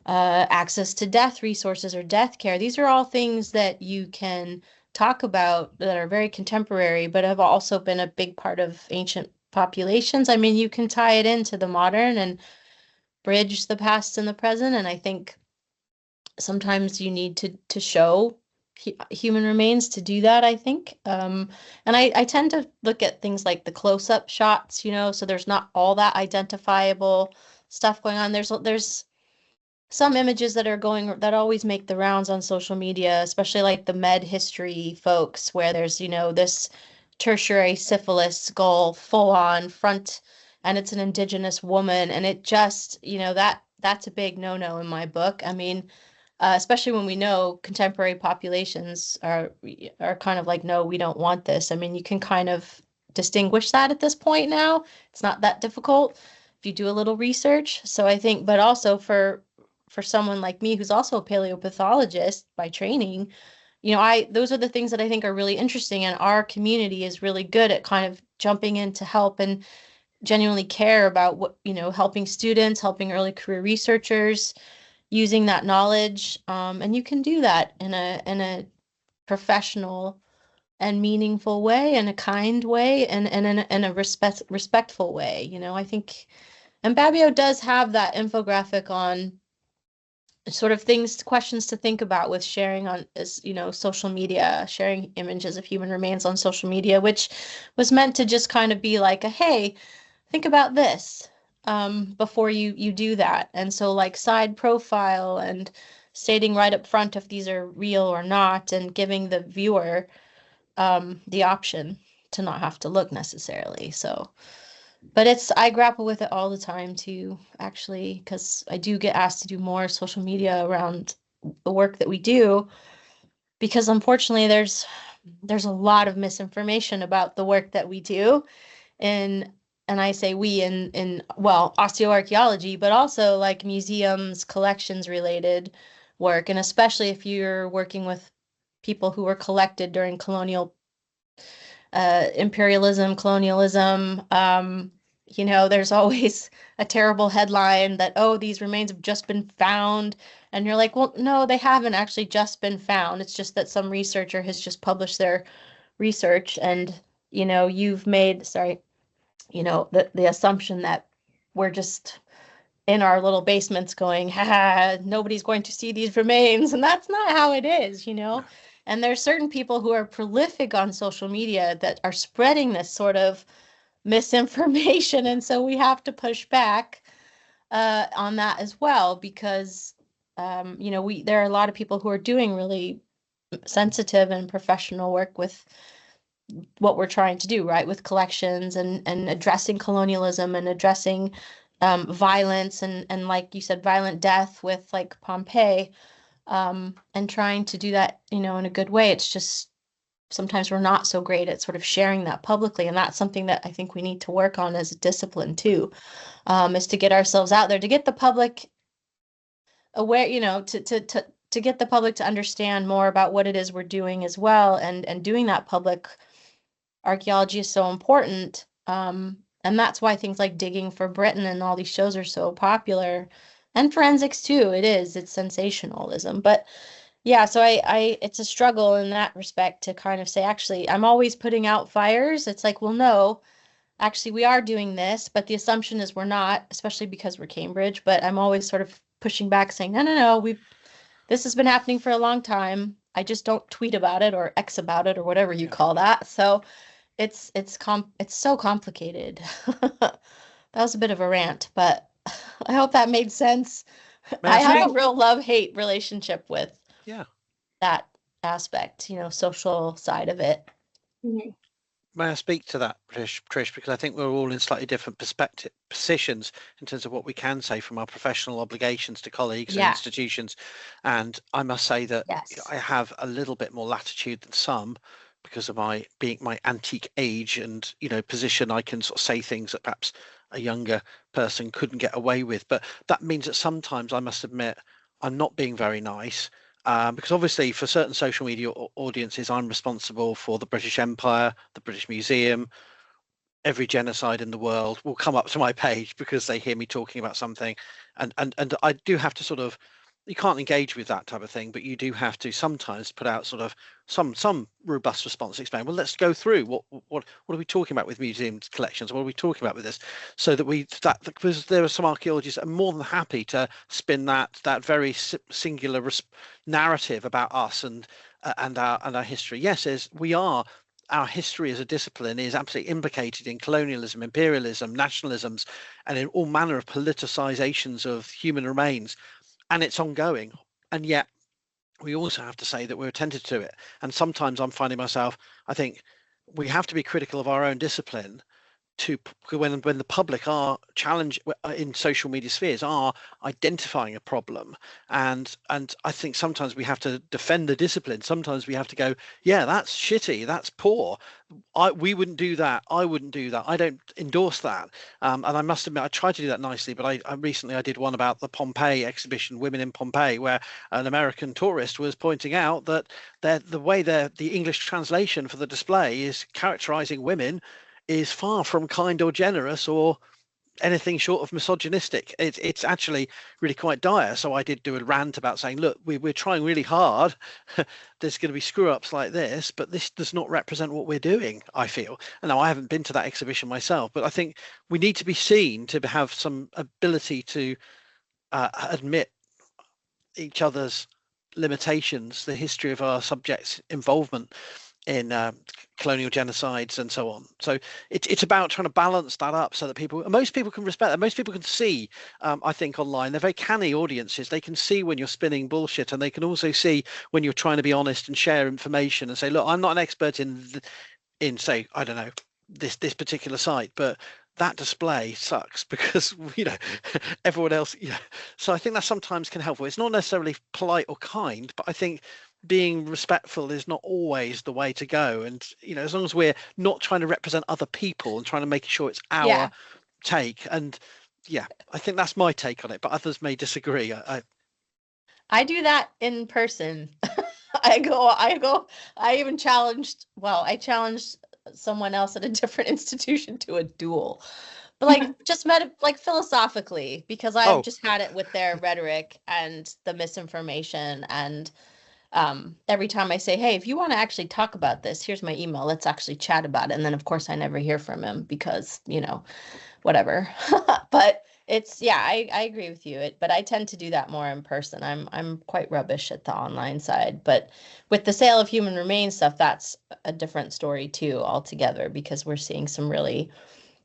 S5: access to death resources or death care. These are all things that you can talk about that are very contemporary, but have also been a big part of ancient populations. I mean, you can tie it into the modern and bridge the past and the present. And I think sometimes you need to show human remains to do that, I think. And I tend to look at things like the close-up shots, you know, so there's not all that identifiable stuff going on. There's some images that always make the rounds on social media, especially like the med history folks, where there's, you know, this tertiary syphilis skull full on front, and it's an indigenous woman, and it just, you know, that's a big no-no in my book. I mean, especially when we know contemporary populations are kind of like, no, we don't want this. I mean, you can kind of distinguish that at this point now. It's not that difficult if you do a little research. So I think, but also for someone like me, who's also a paleopathologist by training, you know, those are the things that I think are really interesting. And our community is really good at kind of jumping in to help and genuinely care about what, you know, helping students, helping early career researchers, using that knowledge. And you can do that in a professional and meaningful way, in a kind way, and in a respectful way. You know, I think, and Babio does have that infographic on sort of questions to think about with sharing on, as you know, social media, sharing images of human remains on social media, which was meant to just kind of be like a, hey, think about this before you do that. And so like side profile and stating right up front if these are real or not, and giving the viewer the option to not have to look necessarily. So, but I grapple with it all the time too, actually, because I do get asked to do more social media around the work that we do, because unfortunately there's a lot of misinformation about the work that we do. And I say we in well, osteoarchaeology, but also like museums, collections related work, and especially if you're working with people who were collected during colonial imperialism, colonialism. You know, there's always a terrible headline that, oh, these remains have just been found. And you're like, well, no, they haven't actually just been found. It's just that some researcher has just published their research, and, you know, you've made, you know, the assumption that we're just in our little basements going, ha, nobody's going to see these remains. And that's not how it is, you know. And there's certain people who are prolific on social media that are spreading this sort of misinformation. And so we have to push back on that as well, because, you know, there are a lot of people who are doing really sensitive and professional work with what we're trying to do, right, with collections and addressing colonialism and addressing violence and like you said, violent death with like Pompeii, and trying to do that, you know, in a good way. It's just sometimes we're not so great at sort of sharing that publicly, and that's something that I think we need to work on as a discipline too, is to get ourselves out there, to get the public aware, you know, to get the public to understand more about what it is we're doing as well, and doing that public archaeology is so important. And that's why things like Digging for Britain and all these shows are so popular, and forensics too. It's sensationalism. But yeah, so it's a struggle in that respect to kind of say, actually, I'm always putting out fires. It's like, well, no, actually we are doing this, but the assumption is we're not, especially because we're Cambridge. But I'm always sort of pushing back saying, no, this has been happening for a long time. I just don't tweet about it or X about it or whatever you call that. So it's so complicated. That was a bit of a rant, but I hope that made sense. I have a real love-hate relationship with that aspect, you know, social side of it.
S2: Mm-hmm.
S1: May I speak to that, Trish? Because I think we're all in slightly different positions in terms of what we can say from our professional obligations to colleagues and
S5: Yeah.
S1: institutions. And I must say that
S5: Yes.
S1: I have a little bit more latitude than some because of my antique age and position. I can sort of say things that perhaps a younger person couldn't get away with. But that means that sometimes I must admit I'm not being very nice. Because obviously for certain social media audiences, I'm responsible for the British Empire, the British Museum, every genocide in the world will come up to my page because they hear me talking about something. And I do have to sort of, you can't engage with that type of thing, but you do have to sometimes put out sort of some robust response, explain, well, let's go through what are we talking about with museum collections, what are we talking about with this, so that because there are some archaeologists that are more than happy to spin that very singular narrative about us and our history. Yes, our history as a discipline is absolutely implicated in colonialism, imperialism, nationalisms, and in all manner of politicizations of human remains, and it's ongoing. And yet we also have to say that we're attentive to it. And sometimes I'm finding myself, I think we have to be critical of our own discipline to when the public are challenged in social media spheres are identifying a problem, and I think sometimes we have to defend the discipline. Sometimes we have to go, yeah, that's shitty, that's poor, we wouldn't do that, I wouldn't do that, I don't endorse that. And I must admit I tried to do that nicely, but I recently I did one about the Pompeii exhibition, Women in Pompeii, where an American tourist was pointing out that the way the English translation for the display is characterizing women is far from kind or generous or anything short of misogynistic. It's actually really quite dire. So I did do a rant about saying, look, we're trying really hard. There's going to be screw ups like this, but this does not represent what we're doing, I feel. And now I haven't been to that exhibition myself, but I think we need to be seen to have some ability to admit each other's limitations, the history of our subjects' involvement in colonial genocides and so on. So it's about trying to balance that up so that most people can respect that. Most people can see, I think online, they're very canny audiences. They can see when you're spinning bullshit, and they can also see when you're trying to be honest and share information and say, look, I'm not an expert in say, I don't know, this particular site, but that display sucks because everyone else. So I think that sometimes can help. It's not necessarily polite or kind, but I think being respectful is not always the way to go. And as long as we're not trying to represent other people and trying to make sure it's our take. And I think that's my take on it, but others may disagree.
S5: I do that in person. I even challenged someone else at a different institution to a duel, but just philosophically, because I've just had it with their rhetoric and the misinformation. And every time I say, hey, if you want to actually talk about this, here's my email, let's actually chat about it. And then of course I never hear from him because, whatever. But it's, I agree with you. But I tend to do that more in person. I'm quite rubbish at the online side. But with the sale of human remains stuff, that's a different story too altogether, because we're seeing some really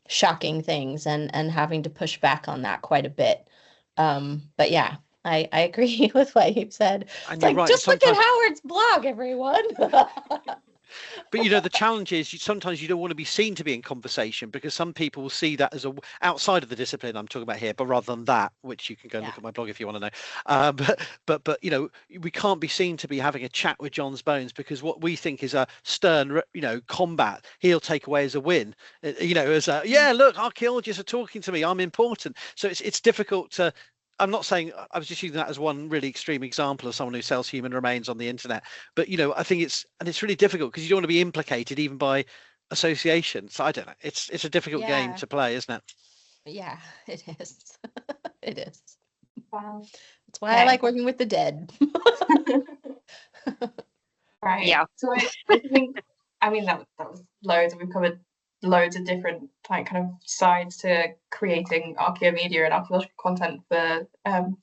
S5: shocking things and having to push back on that quite a bit. But yeah, I agree with what you've said.
S1: And
S5: it's
S1: right,
S5: just look at Howard's blog, everyone.
S1: But the challenge is sometimes you don't want to be seen to be in conversation, because some people will see that as outside of the discipline I'm talking about here, but rather than that, which you can go and look at my blog if you want to know. But we can't be seen to be having a chat with John's Bones, because what we think is a stern combat, he'll take away as a win. Look, archaeologists are talking to me, I'm important. So it's difficult to. I'm not saying, I was just using that as one really extreme example of someone who sells human remains on the internet. But, I think it's really difficult because you don't want to be implicated even by association. So I don't know. It's a difficult game to play, isn't it?
S5: Yeah, it is. It is.
S2: Wow.
S5: That's why I like working with the dead.
S2: Right.
S3: Yeah.
S2: So I think, that was loads, and we've covered loads of different kind of sides to creating archaeomedia and archaeological content for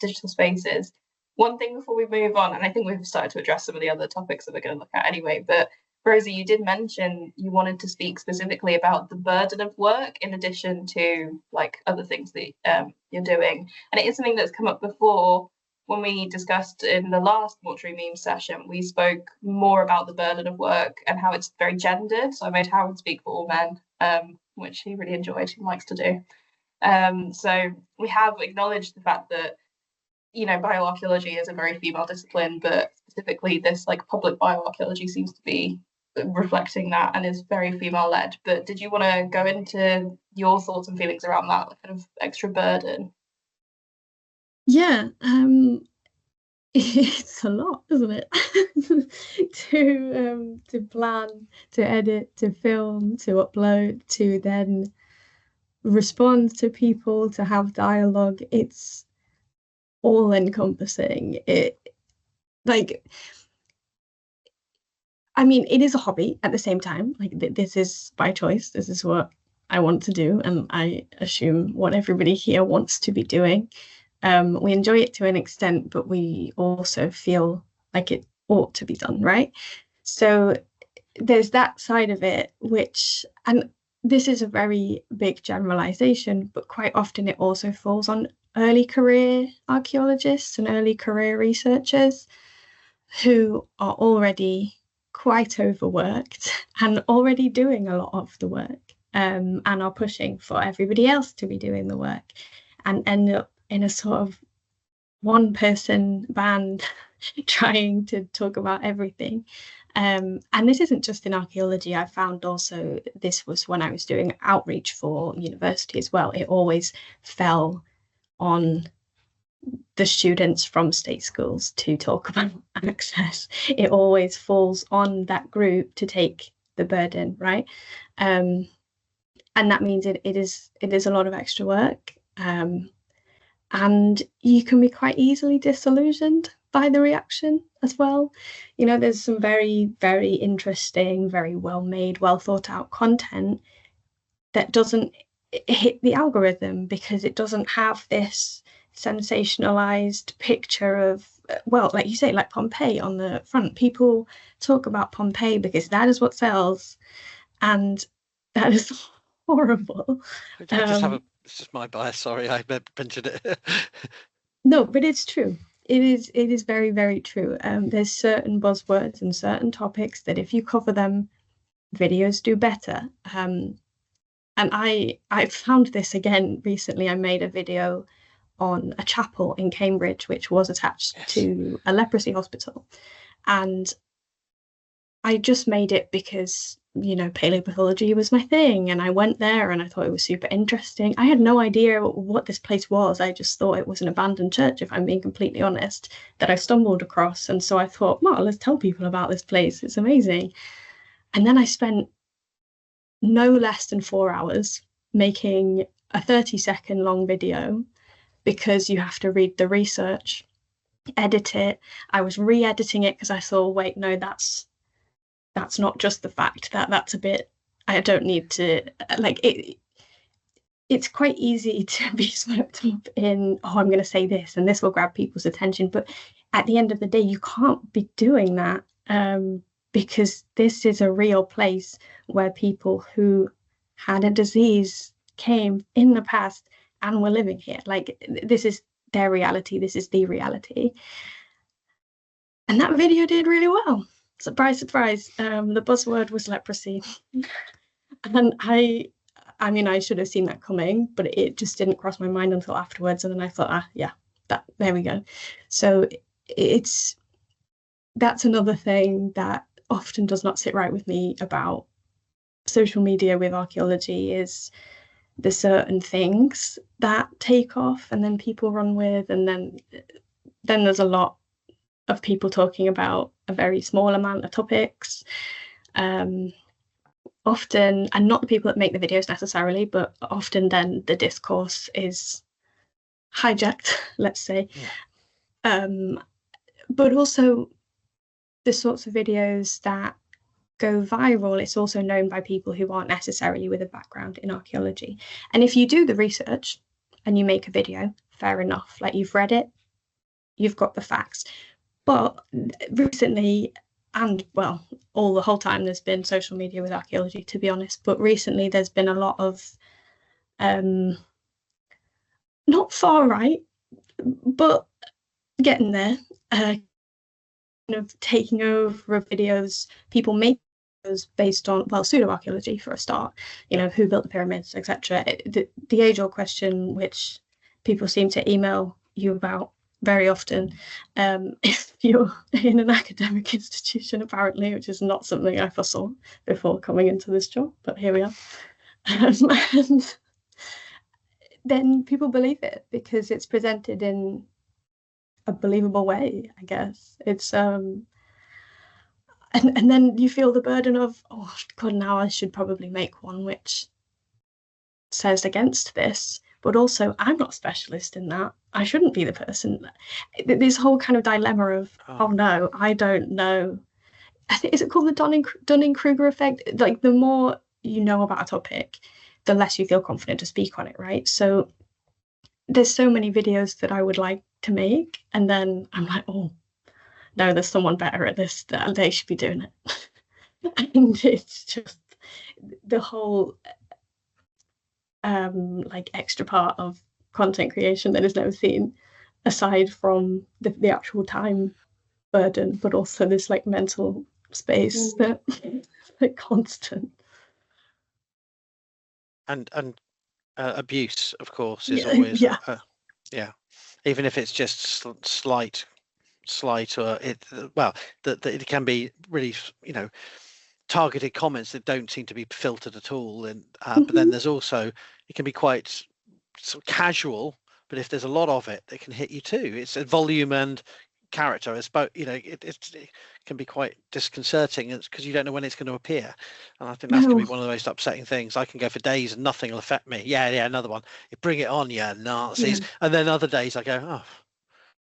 S2: digital spaces. One thing before we move on, and I think we've started to address some of the other topics that we're going to look at anyway, but Rosie, you did mention you wanted to speak specifically about the burden of work in addition to other things that you're doing, and it is something that's come up before when we discussed in the last Mortuary Memes session, we spoke more about the burden of work and how it's very gendered. So I made Howard speak for all men, which he really enjoyed, he likes to do. So we have acknowledged the fact that, you know, bioarchaeology is a very female discipline, but specifically this like public bioarchaeology seems to be reflecting that and is very female led. But did you want to go into your thoughts and feelings around that kind of extra burden?
S4: Yeah, it's a lot, isn't it? To plan, to edit, to film, to upload, to then respond to people, to have dialogue. It's all encompassing. It is a hobby at the same time. Like this is by choice. This is what I want to do, and I assume what everybody here wants to be doing. We enjoy it to an extent, but we also feel like it ought to be done, right? So there's that side of it, and this is a very big generalization, but quite often it also falls on early career archaeologists and early career researchers who are already quite overworked and already doing a lot of the work, and are pushing for everybody else to be doing the work, and end up in a sort of one-person band trying to talk about everything. And this isn't just in archaeology. I found also this was when I was doing outreach for university as well. It always fell on the students from state schools to talk about access. It always falls on that group to take the burden, right? And that means it is a lot of extra work. And you can be quite easily disillusioned by the reaction as well. You know, there's some very, very interesting, very well made, well thought out content that doesn't hit the algorithm because it doesn't have this sensationalized picture of, well, like you say, like Pompeii on the front. People talk about Pompeii because that is what sells, and that is horrible.
S1: It's just my bias. Sorry, I mentioned it.
S4: No, but it's true. It is very, very true. There's certain buzzwords and certain topics that if you cover them, videos do better. And I found this again recently. I made a video on a chapel in Cambridge, which was attached to a leprosy hospital. And I just made it because, you know, paleopathology was my thing, and I went there and I thought it was super interesting. I had no idea what this place was. I just thought it was an abandoned church, if I'm being completely honest, that I stumbled across. And so I thought, well, let's tell people about this place. It's amazing. And then I spent no less than 4 hours making a 30-second long video because you have to read the research, edit it. I was re-editing it because I thought, wait, no, that's not just the fact, that's a bit, I don't need to, like, it's quite easy to be swept up in, oh, I'm going to say this and this will grab people's attention. But at the end of the day, you can't be doing that because this is a real place where people who had a disease came in the past and were living here. Like, this is their reality. This is the reality. And that video did really well. Surprise, surprise. The buzzword was leprosy. And I mean, I should have seen that coming, but it just didn't cross my mind until afterwards. And then I thought, there we go. So that's another thing that often does not sit right with me about social media with archaeology, is the certain things that take off and then people run with, and then there's a lot of people talking about a very small amount of topics. Often, and not the people that make the videos necessarily, but often then the discourse is hijacked, let's say. But also the sorts of videos that go viral, it's also known by people who aren't necessarily with a background in archaeology. And if you do the research and you make a video, fair enough, like you've read it, you've got the facts. But recently, and well, the whole time there's been social media with archaeology, to be honest, but recently there's been a lot of not far right, but getting there. Kind of taking over videos, people make videos based on, well, pseudo-archaeology for a start, you know, who built the pyramids, etc. The age-old question, which people seem to email you about very often, if you're in an academic institution, apparently, which is not something I foresaw before coming into this job, but here we are. And then people believe it because it's presented in a believable way, I guess. It's and then you feel the burden of, oh God, now I should probably make one which says against this, but also I'm not a specialist in that. I shouldn't be the person. This whole kind of dilemma of, oh no, I don't know. I think, is it called the Dunning-Kruger effect? Like, the more you know about a topic, the less you feel confident to speak on it, right? So there's so many videos that I would like to make, and then I'm like, oh no, there's someone better at this, that they should be doing it. And it's just the whole like extra part of content creation that is never seen, aside from the actual time burden, but also this like mental space that like constant.
S1: And abuse, of course, is always even if it's just slight or it that it can be really, you know, targeted comments that don't seem to be filtered at all, and but then there's also, it can be quite sort of casual, but if there's a lot of it, it can hit you too. It's a volume and character. It's about, you know, it can be quite disconcerting because you don't know when it's going to appear, and I think that's going to be one of the most upsetting things. I can go for days and nothing will affect me. Yeah, another one. You bring it on, yeah, Nazis. And then other days I go, oh,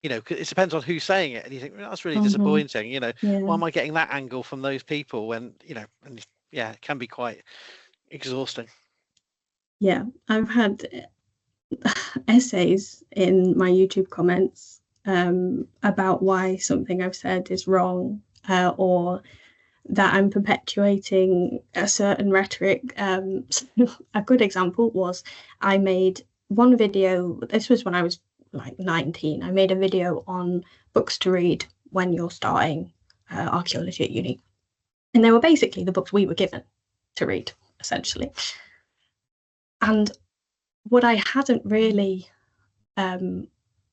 S1: you know, it depends on who's saying it, and you think, well, that's really disappointing. You know, why am I getting that angle from those people when, you know, and yeah, it can be quite exhausting.
S4: Yeah, I've had essays in my YouTube comments about why something I've said is wrong, or that I'm perpetuating a certain rhetoric. A good example was, I made one video, this was when I was like 19, I made a video on books to read when you're starting archaeology at uni. And they were basically the books we were given to read, essentially. And what I hadn't really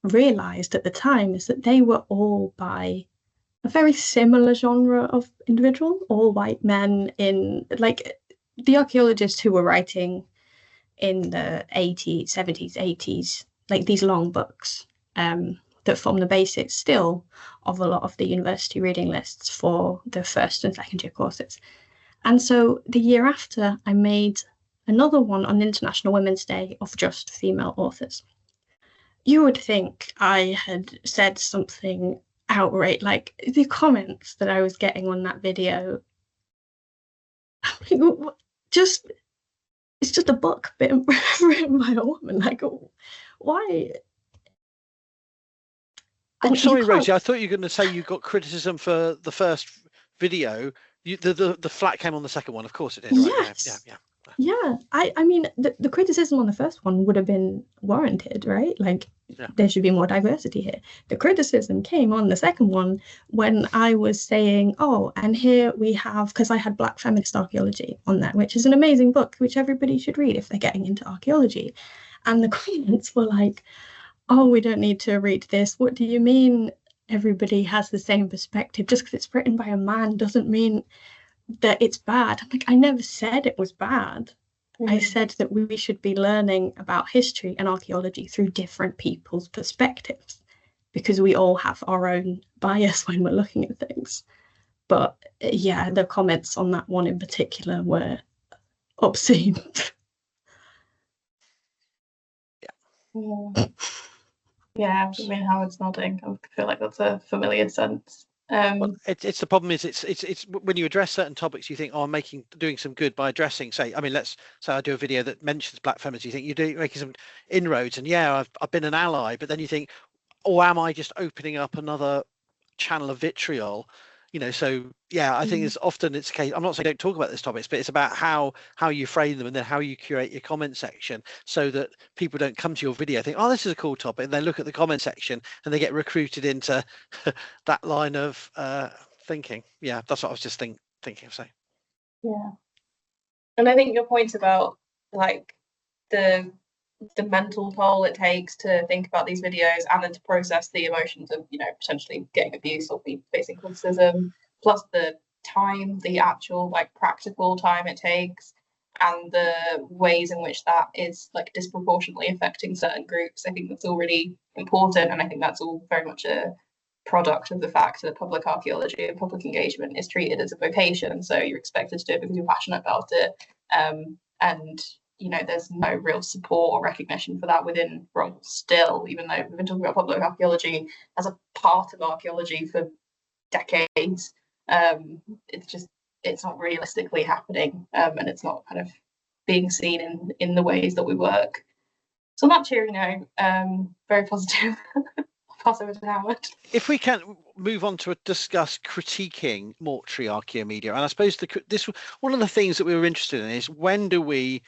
S4: realised at the time is that they were all by a very similar genre of individual, all white men, in like the archaeologists who were writing in the 80s, 70s, 80s, like these long books that form the basis still of a lot of the university reading lists for the first and second year courses. And so the year after, I made another one on International Women's Day of just female authors. You would think I had said something outright, like the comments that I was getting on that video. It's just a book written by a woman. Like, why?
S1: I'm sorry, Rosie. I thought you were going to say you got criticism for the first video. The flat came on the second one. Of course it did. Right?
S4: Yes. Yeah. I mean, the criticism on the first one would have been warranted, right? Like, there should be more diversity here. The criticism came on the second one when I was saying, oh, and here we have, because I had Black Feminist Archaeology on there, which is an amazing book, which everybody should read if they're getting into archaeology. And the comments were like, oh, we don't need to read this. What do you mean everybody has the same perspective? Just because it's written by a man doesn't mean that it's bad. I'm like, I never said it was bad. I said that we should be learning about history and archaeology through different people's perspectives, because we all have our own bias when we're looking at things. But yeah, the comments on that one in particular were obscene.
S2: Yeah, I mean, Howard's nodding. I feel like that's a familiar sense.
S1: Well, it's the problem is it's when you address certain topics, you think, oh, I'm doing some good by addressing, say, I mean, let's say I do a video that mentions Black feminism. You think you're making some inroads, and yeah, I've been an ally, but then you think, or am I just opening up another channel of vitriol? So yeah, I think it's a case. I'm not saying don't talk about these topics, but it's about how you frame them and then how you curate your comment section so that people don't come to your video think, oh, this is a cool topic, and they look at the comment section and they get recruited into that line of thinking. Yeah, that's what I was just thinking of saying.
S2: Yeah, and I think your point about like the mental toll it takes to think about these videos and then to process the emotions of potentially getting abuse or facing criticism, plus the time, the actual like practical time it takes, and the ways in which that is like disproportionately affecting certain groups. I think that's all really important, and I think that's all very much a product of the fact that public archaeology and public engagement is treated as a vocation, so you're expected to do it because you're passionate about it, and there's no real support or recognition for that within roles still, even though we've been talking about public archaeology as a part of archaeology for decades. It's not realistically happening, and it's not kind of being seen in the ways that we work. So on that cheery note, very positive. I'll pass over to Howard.
S1: If we can move on to discuss critiquing mortuary archaeomedia, and I suppose one of the things that we were interested in is when do we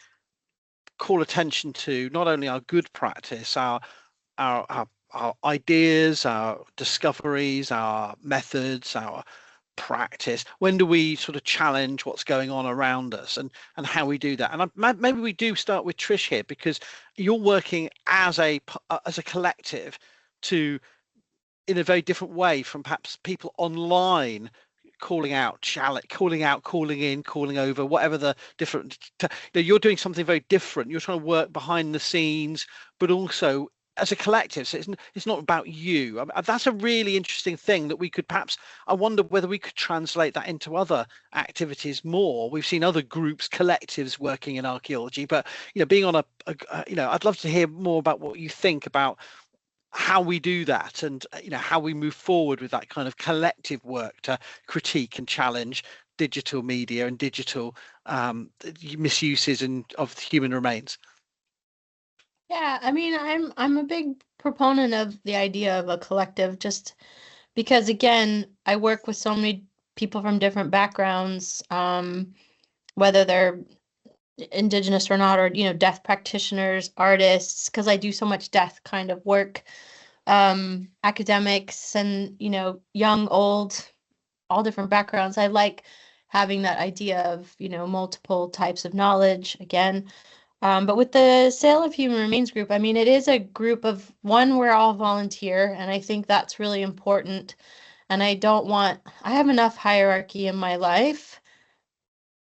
S1: call attention to not only our good practice, our ideas, our discoveries, our methods, our practice, when do we sort of challenge what's going on around us and how we do that? And maybe we do start with Trish here, because you're working as a collective in a very different way from perhaps people online calling out, calling in, calling over, whatever the different, you're doing something very different. You're trying to work behind the scenes, but also as a collective. So it's not about you. That's a really interesting thing that we could perhaps, I wonder whether we could translate that into other activities more. We've seen other groups, collectives working in archaeology, but being on I'd love to hear more about what you think about how we do that, and how we move forward with that kind of collective work to critique and challenge digital media and digital misuses of human remains.
S5: Yeah, I mean, I'm a big proponent of the idea of a collective, just because again, I work with so many people from different backgrounds, whether they're Indigenous or not, or death practitioners, artists, because I do so much death kind of work, academics, and young, old, all different backgrounds. I like having that idea of multiple types of knowledge again. But with the Sale of Human Remains group, I mean, it is a group of one, we're all volunteer, and I think that's really important. And I have enough hierarchy in my life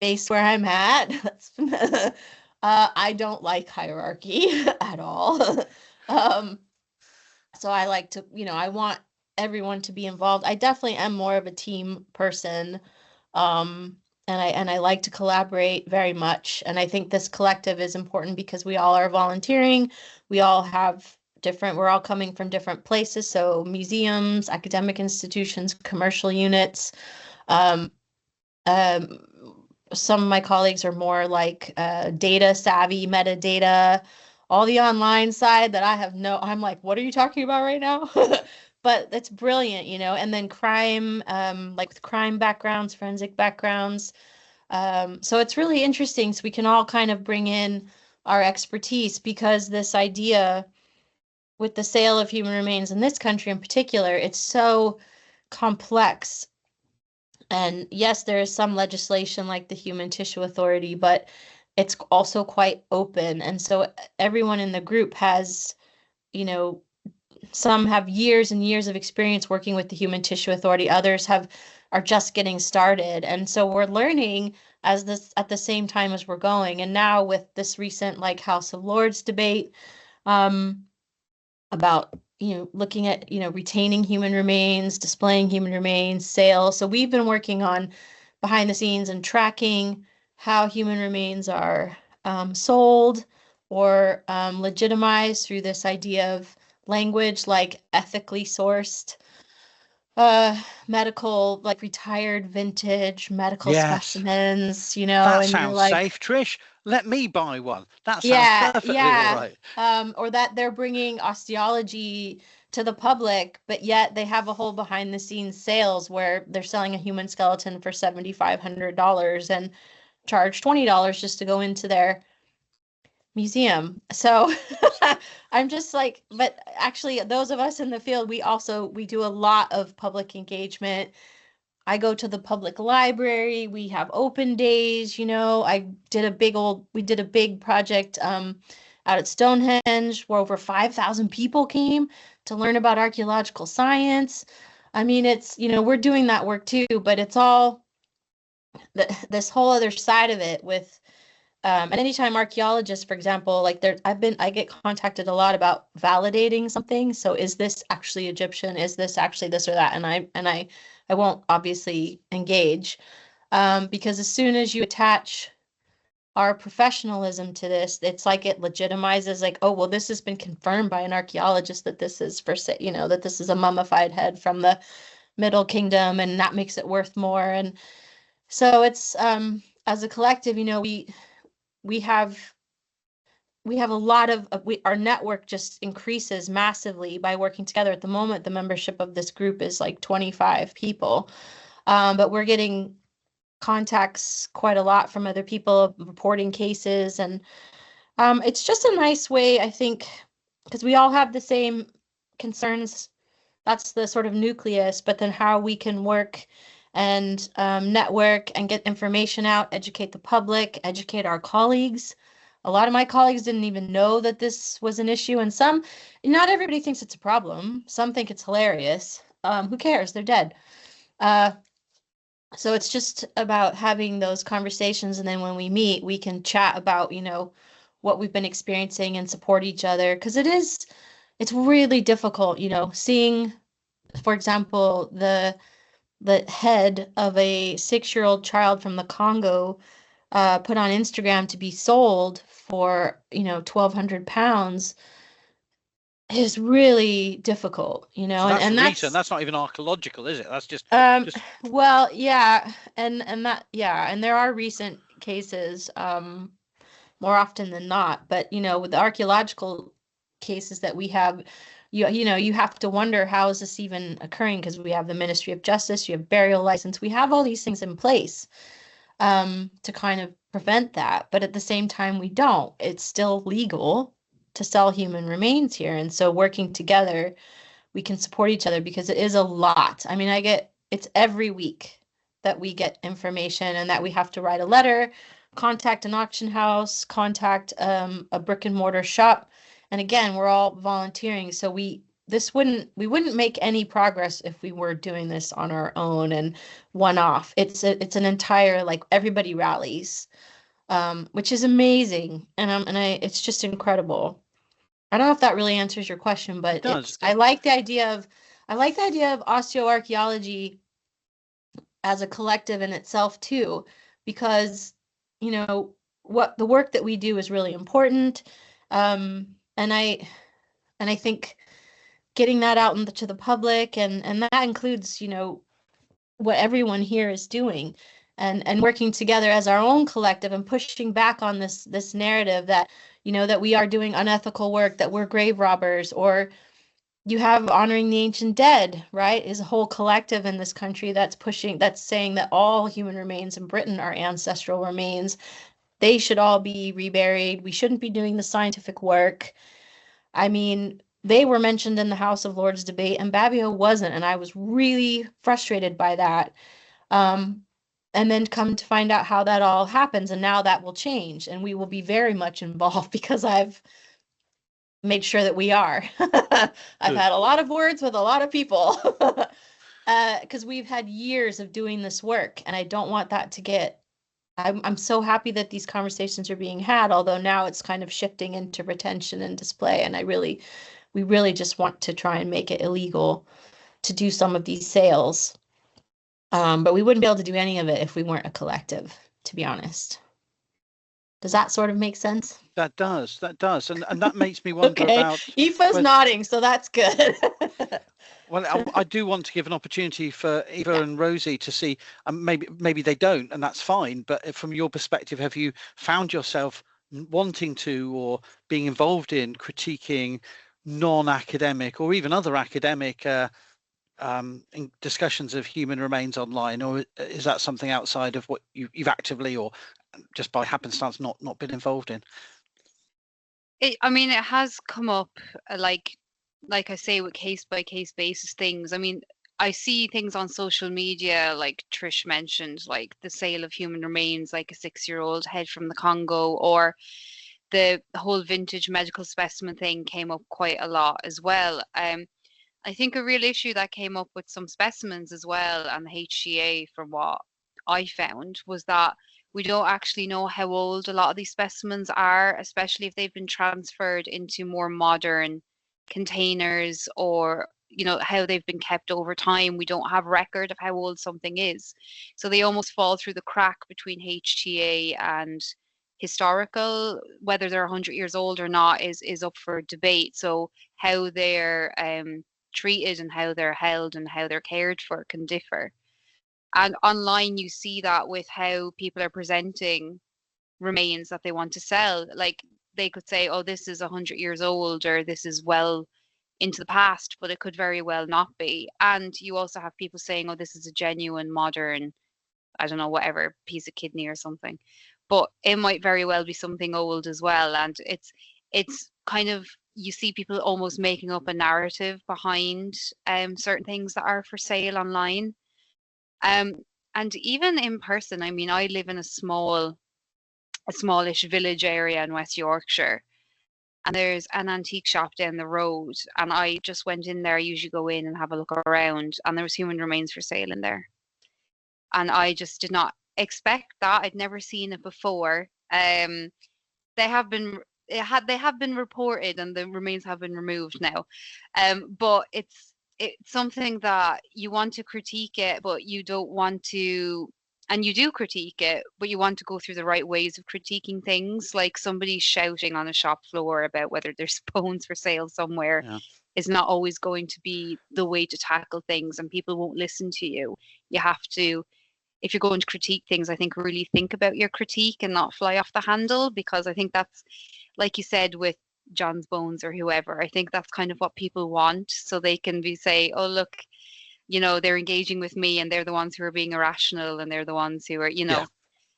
S5: based where I'm at. I don't like hierarchy at all. So I like to, I want everyone to be involved. I definitely am more of a team person. And I like to collaborate very much. And I think this collective is important because we all are volunteering. We all have we're all coming from different places. So museums, academic institutions, commercial units. Some of my colleagues are more like data savvy, metadata, all the online side that I'm like, what are you talking about right now? But that's brilliant, and then crime, like with crime backgrounds, forensic backgrounds. So it's really interesting. So we can all kind of bring in our expertise, because this idea with the sale of human remains in this country in particular, it's so complex. And yes, there is some legislation like the Human Tissue Authority, but it's also quite open. And so everyone in the group has, some have years and years of experience working with the Human Tissue Authority. Others are just getting started. And so we're learning at the same time as we're going. And now with this recent like House of Lords debate about looking at retaining human remains, displaying human remains, sale. So we've been working on behind the scenes and tracking how human remains are sold or legitimized through this idea of language, like ethically sourced medical, like retired vintage medical specimens,
S1: That
S5: and
S1: sounds
S5: you're like,
S1: safe, Trish. let me buy one. That sounds
S5: Yeah,
S1: perfectly
S5: yeah.
S1: all right.
S5: Or that they're bringing osteology to the public, but yet they have a whole behind the scenes sales where they're selling a human skeleton for $7,500 and charge $20 just to go into their museum. So I'm just like, but actually those of us in the field, we do a lot of public engagement. I go to the public library. We have open days, you know. We did a big project out at Stonehenge where over 5,000 people came to learn about archaeological science. I mean, it's, you know, we're doing that work too, but it's all this whole other side of it with and anytime archaeologists, for example, like I get contacted a lot about validating something. So is this actually Egyptian? Is this actually this or that? And I won't obviously engage because as soon as you attach our professionalism to this, it's like it legitimizes like, oh, well, this has been confirmed by an archaeologist that this is you know, that this is a mummified head from the Middle Kingdom, and that makes it worth more. And so it's as a collective, you know, we have a lot of our network just increases massively by working together. At the moment, the membership of this group is like 25 people, but we're getting contacts quite a lot from other people reporting cases, and it's just a nice way, I think, because we all have the same concerns. That's the sort of nucleus, but then how we can work and network and get information out, educate the public, educate our colleagues. A lot of my colleagues didn't even know that this was an issue, and not everybody thinks it's a problem. Some think it's hilarious. Who cares? They're dead. So it's just about having those conversations, and then when we meet, we can chat about, you know, what we've been experiencing and support each other, because it's really difficult, you know, seeing, for example, the head of a 6-year-old child from the Congo put on Instagram to be sold for, you know, 1,200 pounds is really difficult, you know.
S1: So that's
S5: and
S1: recent. That's not even archaeological, is it? That's just
S5: well, yeah, and that, yeah, and there are recent cases more often than not, but you know, with the archaeological cases that we have, you know, you have to wonder, how is this even occurring? Because we have the Ministry of Justice, you have burial license, we have all these things in place to kind of prevent that, but at the same time we don't. It's still legal to sell human remains here, and so working together we can support each other, because it is a lot. I mean, it's every week that we get information, and that we have to write a letter, contact an auction house, contact a brick and mortar shop. And again, we're all volunteering. So we wouldn't make any progress if we were doing this on our own and one off. It's an entire, like, everybody rallies, which is amazing. It's just incredible. I don't know if that really answers your question, but I like the idea of osteoarchaeology as a collective in itself too, because, you know, what the work that we do is really important. And I think getting that out to the public, and that includes, you know, what everyone here is doing, and working together as our own collective and pushing back on this narrative that, you know, that we are doing unethical work, that we're grave robbers. Or you have Honoring the Ancient Dead, right, is a whole collective in this country that's saying that all human remains in Britain are ancestral remains. They should all be reburied. We shouldn't be doing the scientific work. I mean, they were mentioned in the House of Lords debate, and Babio wasn't, and I was really frustrated by that. And then come to find out how that all happens, and now that will change, and we will be very much involved, because I've made sure that we are. I've had a lot of words with a lot of people, because we've had years of doing this work, and I don't want that to get. I'm so happy that these conversations are being had, although now it's kind of shifting into retention and display, and we really just want to try and make it illegal to do some of these sales. But we wouldn't be able to do any of it if we weren't a collective, to be honest. Does that sort of make sense?
S1: That does, and that makes me wonder
S5: Okay.
S1: about.
S5: Aoife's nodding, so that's good.
S1: Well, I do want to give an opportunity for Eva and Rosie to see. Maybe they don't, and that's fine. But from your perspective, have you found yourself wanting to or being involved in critiquing non-academic or even other academic in discussions of human remains online, or is that something outside of what you've actively or just by happenstance not been involved in?
S3: I mean, it has come up, like I say, with case by case basis things. I mean, I see things on social media, like Trish mentioned, like the sale of human remains, like a 6-year-old head from the Congo, or the whole vintage medical specimen thing came up quite a lot as well. I think a real issue that came up with some specimens as well, and the HCA, from what I found, was that we don't actually know how old a lot of these specimens are, especially if they've been transferred into more modern containers, or how they've been kept over time. We don't have record of how old something is, so they almost fall through the crack between HTA and historical. Whether they're 100 years old or not is up for debate. So how they're treated and how they're held and how they're cared for can differ. And online, you see that with how people are presenting remains that they want to sell. Like, they could say, oh, this is 100 years old, or this is well into the past, but it could very well not be. And you also have people saying, oh, this is a genuine modern, I don't know, whatever, piece of kidney or something. But it might very well be something old as well. And it's kind of, you see people almost making up a narrative behind certain things that are for sale online. And even in person, I mean, I live in a smallish village area in West Yorkshire, and there's an antique shop down the road, and I just went in there. I usually go in and have a look around, and there was human remains for sale in there. And I just did not expect that. I'd never seen it before. They have been reported, and the remains have been removed now. But it's something that you want to critique it, but you don't want to, and you do critique it, but you want to go through the right ways of critiquing things. Like, somebody shouting on a shop floor about whether there's bones for sale somewhere is not always going to be the way to tackle things, and people won't listen to you. You have to, if you're going to critique things, I think really think about your critique and not fly off the handle, because I think that's, like you said, with John's bones or whoever, I think that's kind of what people want, so they can say, oh, look, they're engaging with me, and they're the ones who are being irrational, and they're the ones who are, they're,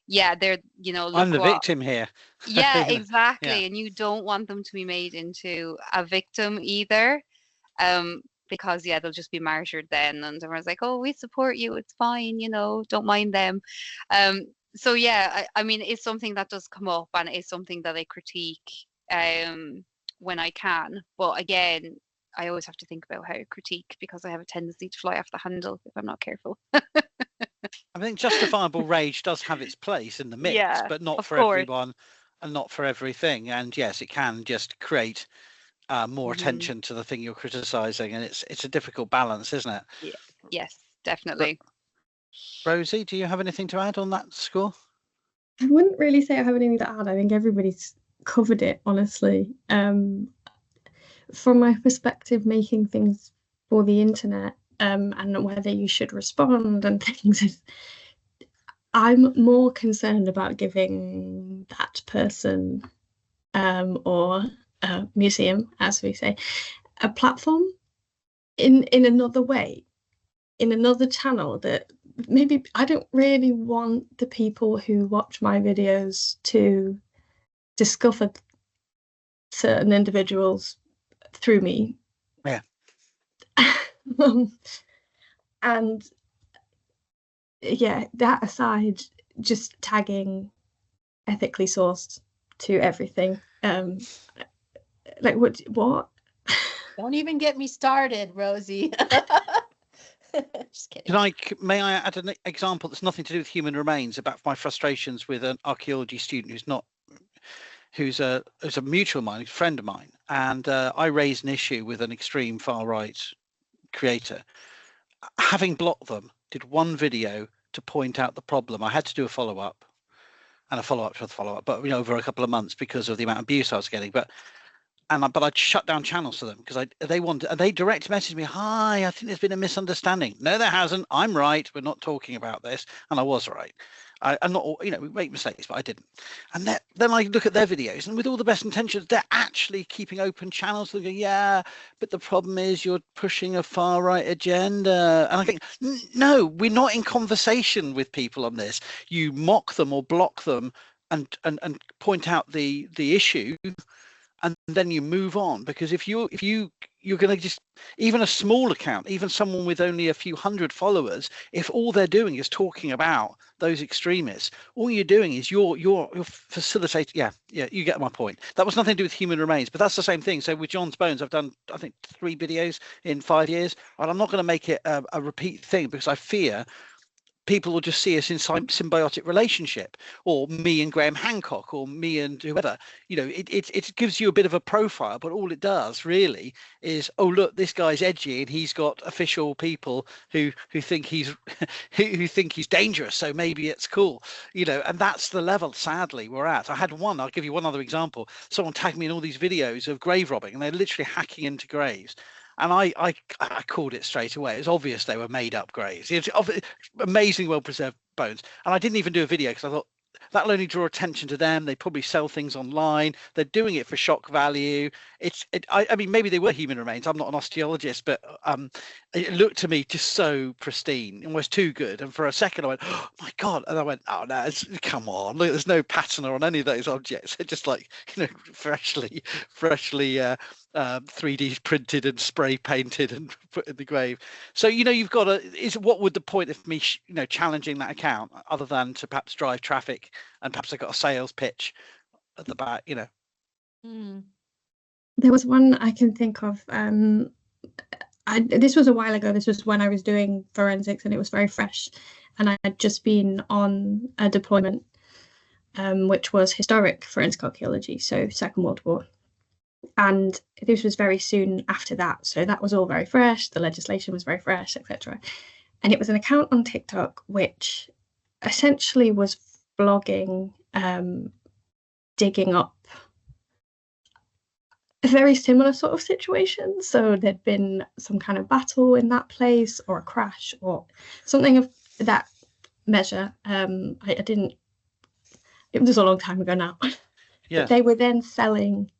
S3: look,
S1: I'm the victim here.
S3: Yeah, exactly. And you don't want them to be made into a victim either. Because they'll just be martyred then, and everyone's like, oh, we support you, it's fine, don't mind them. So I mean, it's something that does come up, and it's something that I critique when I can. But again, I always have to think about how to critique, because I have a tendency to fly off the handle if I'm not careful.
S1: I think justifiable rage does have its place in the mix, but not for everyone and not for everything. And yes, it can just create more attention to the thing you're criticizing, and it's a difficult balance, isn't it?
S3: Yeah. Yes, definitely.
S1: Rosie, do you have anything to add on that score?
S4: I wouldn't really say I have anything to add. I think everybody's covered it, honestly. From my perspective, making things for the internet and whether you should respond and things, I'm more concerned about giving that person or museum, as we say, a platform in another way, in another channel, that maybe I don't really want the people who watch my videos to discover certain individuals through me.
S1: Yeah.
S4: And that aside, just tagging ethically sourced to everything. Like what?
S5: Don't even get me started, Rosie. Just kidding.
S1: May I add an example that's nothing to do with human remains, about my frustrations with an archaeology student who's a mutual mine, a friend of mine, and I raised an issue with an extreme far right creator. Having blocked them, did one video to point out the problem. I had to do a follow up, and a follow-up to a follow-up, but over a couple of months because of the amount of abuse I was getting. But I'd shut down channels to them because they direct messaged me, "Hi, I think there's been a misunderstanding." No, there hasn't. I'm right. We're not talking about this, and I was right. I'm not, we make mistakes, but I didn't. And then I look at their videos, and with all the best intentions, they're actually keeping open channels. They go, "Yeah, but the problem is you're pushing a far right agenda." And I think, no, we're not in conversation with people on this. You mock them or block them, and point out the issue, and then you move on. Because if you're going to just, even a small account, even someone with only a few hundred followers, if all they're doing is talking about those extremists, all you're doing is you're facilitating. Yeah, you get my point. That was nothing to do with human remains, but that's the same thing. So with John's Bones, I've done, I think, 3 videos in 5 years, and I'm not going to make it a repeat thing, because I fear people will just see us in symbiotic relationship, or me and Graham Hancock, or me and whoever. It gives you a bit of a profile, but all it does really is, oh look, this guy's edgy and he's got official people who think he's who think he's dangerous, so maybe it's cool, and that's the level, sadly, we're at. I'll give you one other example. Someone tagged me in all these videos of grave robbing, and they're literally hacking into graves. And I called it straight away. It was obvious they were made up graves. It's amazingly well preserved bones. And I didn't even do a video because I thought that'll only draw attention to them. They probably sell things online. They're doing it for shock value. I mean, maybe they were human remains. I'm not an osteologist, but it looked to me just so pristine, almost too good. And for a second I went, "Oh my God." And I went, "Oh no, come on, look, there's no patina on any of those objects. They're just like, freshly 3D printed and spray painted and put in the grave." So you've got what would the point of me challenging that account, other than to perhaps drive traffic, and perhaps I got a sales pitch at the back.
S4: There was one I can think of. This was a while ago. This was when I was doing forensics, and it was very fresh, and I had just been on a deployment, which was historic forensic archaeology, so Second World War. And this was very soon after that, so that was all very fresh. The legislation was very fresh, etc. And it was an account on TikTok which essentially was vlogging, digging up a very similar sort of situation. So there'd been some kind of battle in that place, or a crash, or something of that measure. It was a long time ago now.
S1: Yeah.
S4: But they were then selling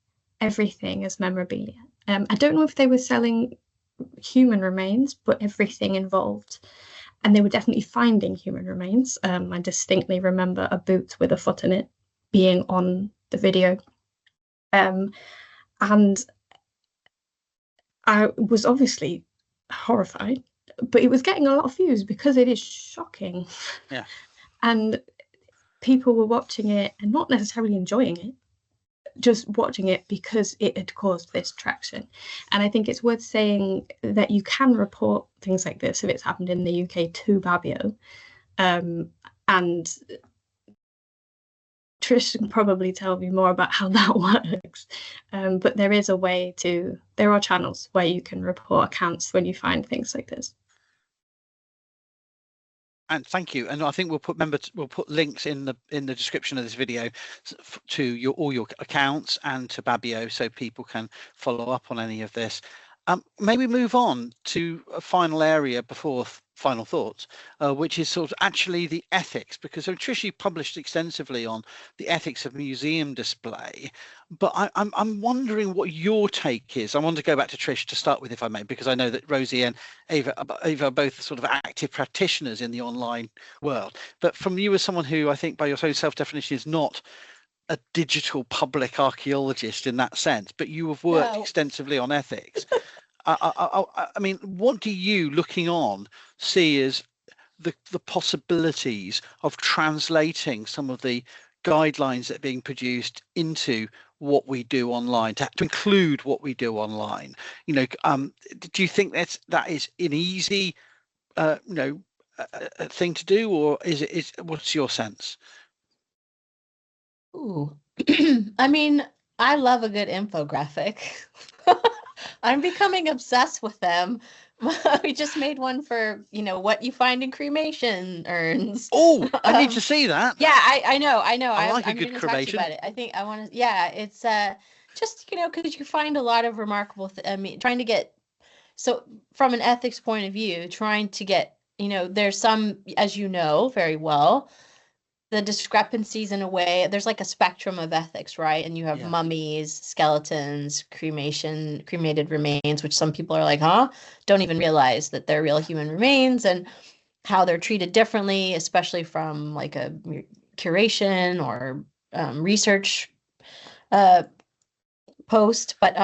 S4: everything as memorabilia. I don't know if they were selling human remains, but everything involved. And they were definitely finding human remains. I distinctly remember a boot with a foot in it being on the video. And I was obviously horrified, but it was getting a lot of views because it is shocking.
S1: Yeah.
S4: And people were watching it and not necessarily enjoying it, just watching it because it had caused this traction. And I think it's worth saying that you can report things like this if it's happened in the UK to Babio. And Trish can probably tell me more about how that works. But there is a way there are channels where you can report accounts when you find things like this.
S1: And thank you. And I think we'll put links in the description of this video to all your accounts and to Babio, so people can follow up on any of this. Maybe move on to a final area before final thoughts, which is sort of actually the ethics, because Trish, you published extensively on the ethics of museum display, but I'm wondering what your take is. I want to go back to Trish to start with, if I may, because I know that Rosie and Aoife are both sort of active practitioners in the online world. But from you, as someone who I think by your own self-definition is not a digital public archaeologist in that sense, but you have worked extensively on ethics. I mean, what do you, looking on, see as the possibilities of translating some of the guidelines that are being produced into what we do online, to include what we do online? Do you think that is an easy thing to do, or what's your sense?
S5: Ooh. I mean, I love a good infographic. I'm becoming obsessed with them. We just made one for, what you find in cremation urns.
S1: Oh, I need to see that.
S5: Yeah, I know.
S1: I like a
S5: I'm
S1: good
S5: going to talk to you
S1: cremation.
S5: about it. I think I want to, yeah, it's just, because you find a lot of remarkable, trying to get, so from an ethics point of view, trying to get, there's some, as you know very well, the discrepancies in a way, there's like a spectrum of ethics, right? And you have
S1: Yeah.
S5: mummies, skeletons, cremated remains, which some people are like, huh? Don't even realize that they're real human remains, and how they're treated differently, especially from like a curation or research post. But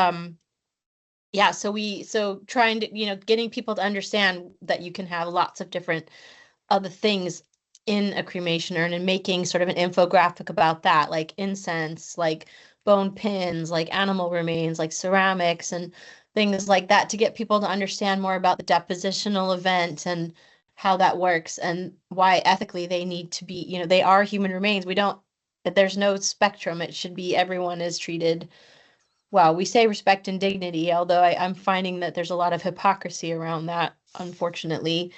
S5: yeah, so trying to, getting people to understand that you can have lots of different other things in a cremation urn, and making sort of an infographic about that, like incense, like bone pins, like animal remains, like ceramics and things like that, to get people to understand more about the depositional event and how that works, and why ethically they need to be, they are human remains. That there's no spectrum. It should be everyone is treated well. We say respect and dignity, although I'm finding that there's a lot of hypocrisy around that, unfortunately.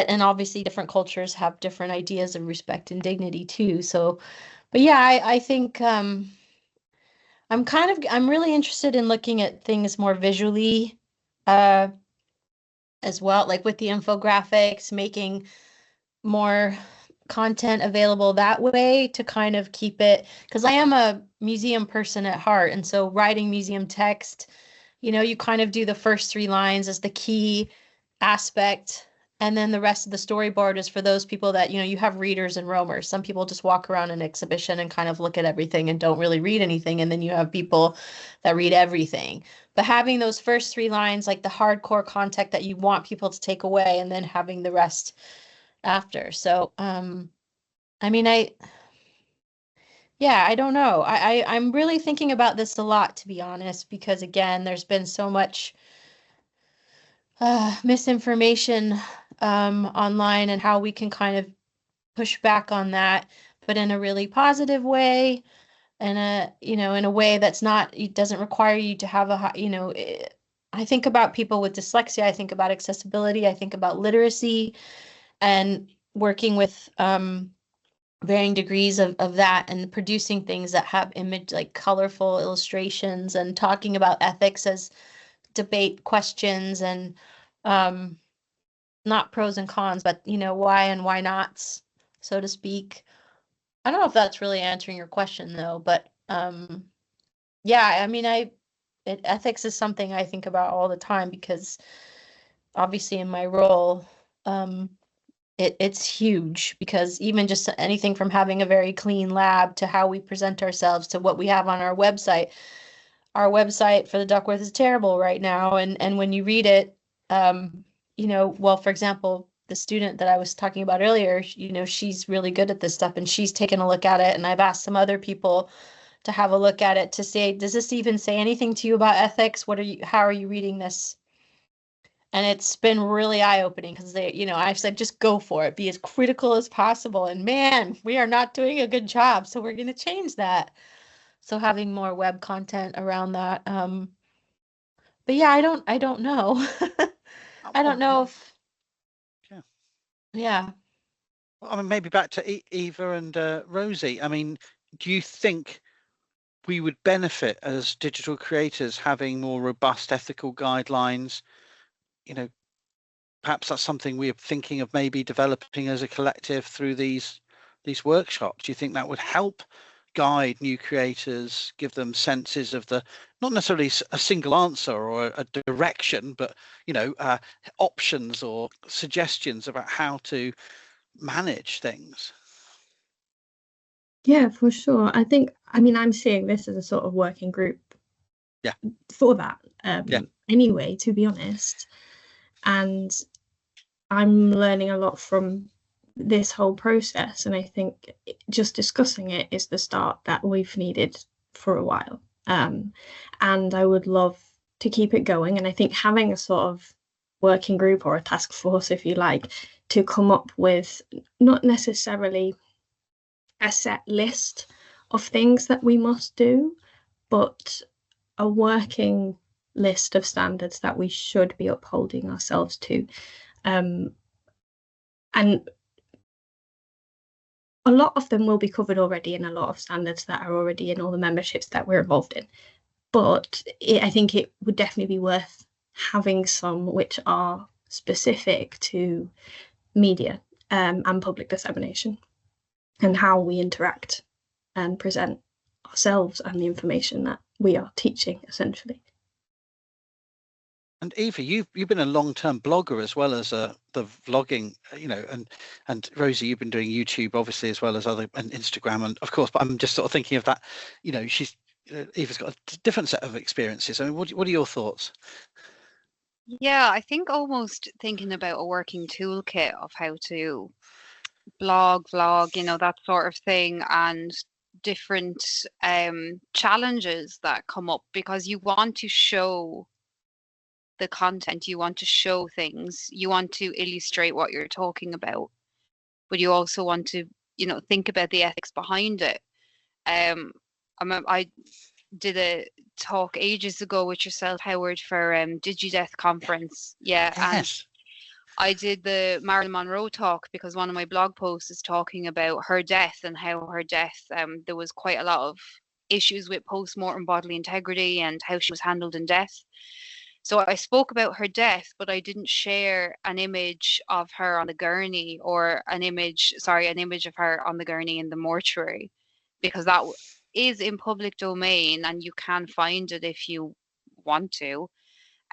S5: And obviously different cultures have different ideas of respect and dignity too. So, but yeah, I think I'm really interested in looking at things more visually as well, like with the infographics, making more content available that way, to kind of keep it, because I am a museum person at heart. And so writing museum text, you kind of do the first 3 lines as the key aspect, and then the rest of the storyboard is for those people that, you have readers and roamers. Some people just walk around an exhibition and kind of look at everything and don't really read anything. And then you have people that read everything. But having those first 3 lines, like the hardcore content that you want people to take away, and then having the rest after. So, I mean, I don't know. I'm really thinking about this a lot, to be honest, because again, there's been so much misinformation online, and how we can kind of push back on that, but in a really positive way, and in a way that's not, it doesn't require you to have I think about people with dyslexia, I think about accessibility, I think about literacy, and working with varying degrees of that, and producing things that have image, like colorful illustrations, and talking about ethics as debate questions, and not pros and cons, but why and why nots, so to speak. I don't know if that's really answering your question though, but yeah, I mean, ethics is something I think about all the time, because obviously in my role, it's huge, because even just anything from having a very clean lab, to how we present ourselves, to what we have on our website. Our website for the Duckworth is terrible right now, and when you read it, well, for example, the student that I was talking about earlier, she's really good at this stuff, and she's taken a look at it, and I've asked some other people to have a look at it, to say, does this even say anything to you about ethics? How are you reading this? And it's been really eye-opening, because I've said, just go for it, be as critical as possible, and man, we are not doing a good job, so we're going to change that. So having more web content around that. But yeah, I don't know. I don't know if. Yeah.
S1: Well, I mean, maybe back to Eva and Rosie. I mean, do you think we would benefit as digital creators having more robust ethical guidelines? Perhaps that's something we're thinking of maybe developing as a collective through these workshops. Do you think that would help guide new creators, give them senses of not necessarily a single answer or a direction, but options or suggestions about how to manage things?
S4: Yeah, for sure. I'm seeing this as a sort of working group.
S1: Yeah.
S4: For that.
S1: Yeah.
S4: Anyway, to be honest, and I'm learning a lot from this whole process, and I think just discussing it is the start that we've needed for a while. And I would love to keep it going, and I think having a sort of working group, or a task force, if you like, to come up with not necessarily a set list of things that we must do, but a working list of standards that we should be upholding ourselves to. And a lot of them will be covered already in a lot of standards that are already in all the memberships that we're involved in. But I think it would definitely be worth having some which are specific to media and public dissemination and how we interact and present ourselves and the information that we are teaching, essentially.
S1: And Aoife, you've been a long-term blogger as well as the vlogging, and Rosie, you've been doing YouTube obviously as well as and Instagram, and of course. But I'm just sort of thinking of that. Aoife's got a different set of experiences. I mean, what are your thoughts?
S3: Yeah, I think almost thinking about a working toolkit of how to vlog, that sort of thing, and different challenges that come up, because you want to show the content, you want to show things, you want to illustrate what you're talking about, but you also want to, think about the ethics behind it. I did a talk ages ago with yourself, Howard, for DigiDeath conference. Yeah,
S1: yes.
S3: And I did the Marilyn Monroe talk because one of my blog posts is talking about her death and how her death, there was quite a lot of issues with post-mortem bodily integrity and how she was handled in death. So I spoke about her death, but I didn't share an image of her on the gurney, or an image of her on the gurney in the mortuary, because that is in public domain and you can find it if you want to.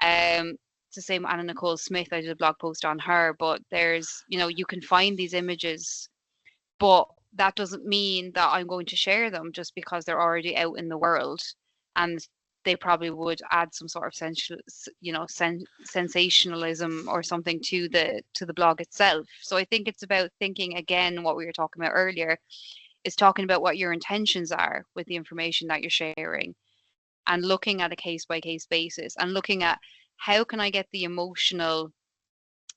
S3: It's the same Anna Nicole Smith. I did a blog post on her, but there's, you can find these images, but that doesn't mean that I'm going to share them just because they're already out in the world, and they probably would add some sort of sensationalism or something to the blog itself. So I think it's about thinking, again, what we were talking about earlier, is talking about what your intentions are with the information that you're sharing, and looking at a case by case basis, and looking at how can I get the emotional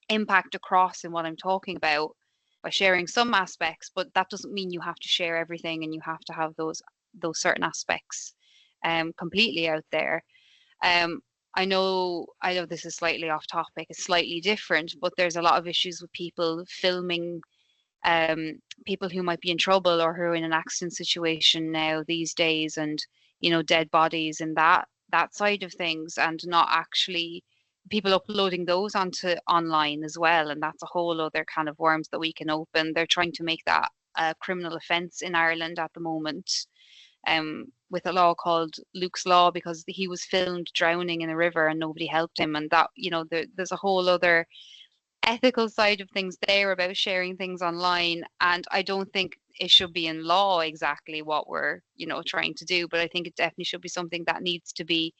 S3: impact across in what I'm talking about by sharing some aspects, but that doesn't mean you have to share everything and you have to have those certain aspects completely out there. I know this is slightly off topic, it's slightly different, but there's a lot of issues with people filming people who might be in trouble or who are in an accident situation now these days, and dead bodies and that side of things, and not actually people uploading those onto online as well, and that's a whole other kind of worms that we can open. They're trying to make that a criminal offence in Ireland at the moment, with a law called Luke's Law, because he was filmed drowning in a river and nobody helped him, and that there's a whole other ethical side of things there about sharing things online. And I don't think it should be in law exactly what we're trying to do, but I think it definitely should be something that needs to be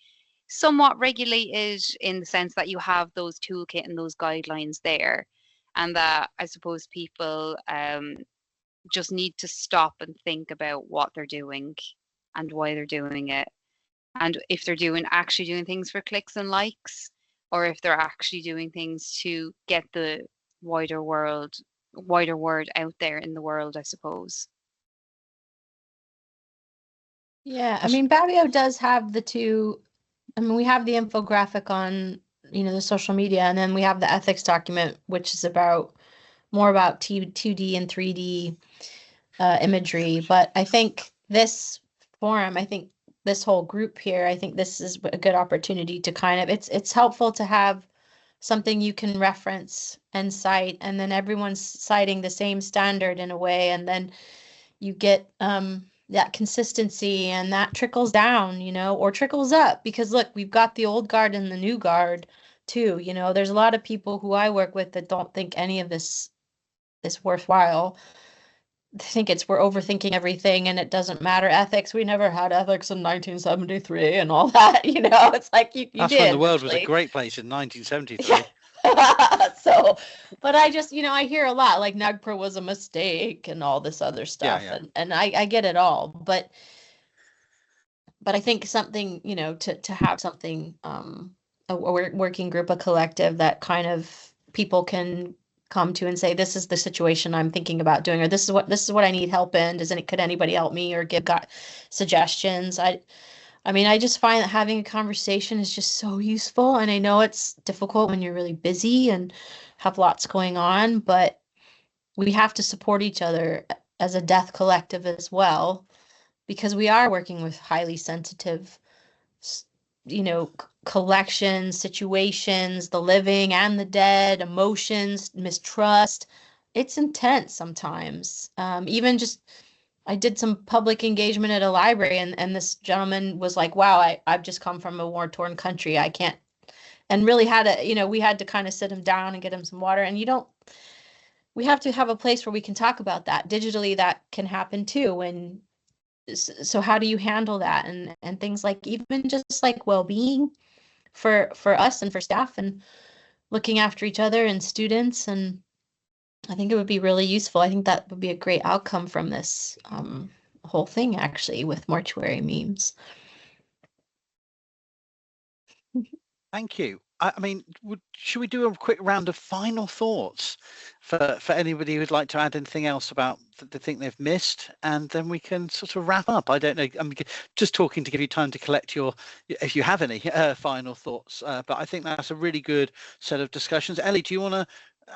S3: somewhat regulated, in the sense that you have those toolkit and those guidelines there, and that I suppose people just need to stop and think about what they're doing and why they're doing it, and if they're actually doing things for clicks and likes, or if they're actually doing things to get the wider word out there in the world, I suppose.
S5: Yeah, I mean, Babio does have the two. I mean, we have the infographic on, the social media, and then we have the ethics document, which is more about 2D and 3D imagery. But I think this forum, this whole group here, I think this is a good opportunity to kind of, it's helpful to have something you can reference and cite, and then everyone's citing the same standard in a way, and then you get that consistency, and that trickles down, or trickles up, because look, we've got the old guard and the new guard too. There's a lot of people who I work with that don't think any of this is worthwhile. I think we're overthinking everything, and it doesn't matter. Ethics, we never had ethics in 1973 and all that, it's like you
S1: That's
S5: did,
S1: when the world
S5: actually.
S1: was a great place in 1973.
S5: So, but I just, I hear a lot like Nagpur was a mistake and all this other stuff.
S1: Yeah.
S5: And I get it all, but I think something, to have something, a working group, a collective that kind of people can come to and say, this is the situation I'm thinking about doing, or this is what I need help in. Could anybody help me or give suggestions? I mean, I just find that having a conversation is just so useful. And I know it's difficult when you're really busy and have lots going on, but we have to support each other as a death collective as well, because we are working with highly sensitive, collections, situations, the living and the dead, emotions, mistrust. It's intense sometimes. Even just I did some public engagement at a library, and this gentleman was like, wow, I've just come from a war-torn country. I can't, and really had to, we had to kind of sit him down and get him some water. And we have to have a place where we can talk about that. Digitally, that can happen too. And so how do you handle that? And things like even just like well-being for us and for staff, and looking after each other and students. And I think it would be really useful. I think that would be a great outcome from this whole thing, actually, with Mortuary Memes.
S1: Thank you. I mean, should we do a quick round of final thoughts for anybody who'd like to add anything else about the thing they've missed, and then we can sort of wrap up. I don't know. I'm just talking to give you time to collect if you have any final thoughts. But I think that's a really good set of discussions. Ellie, do you want to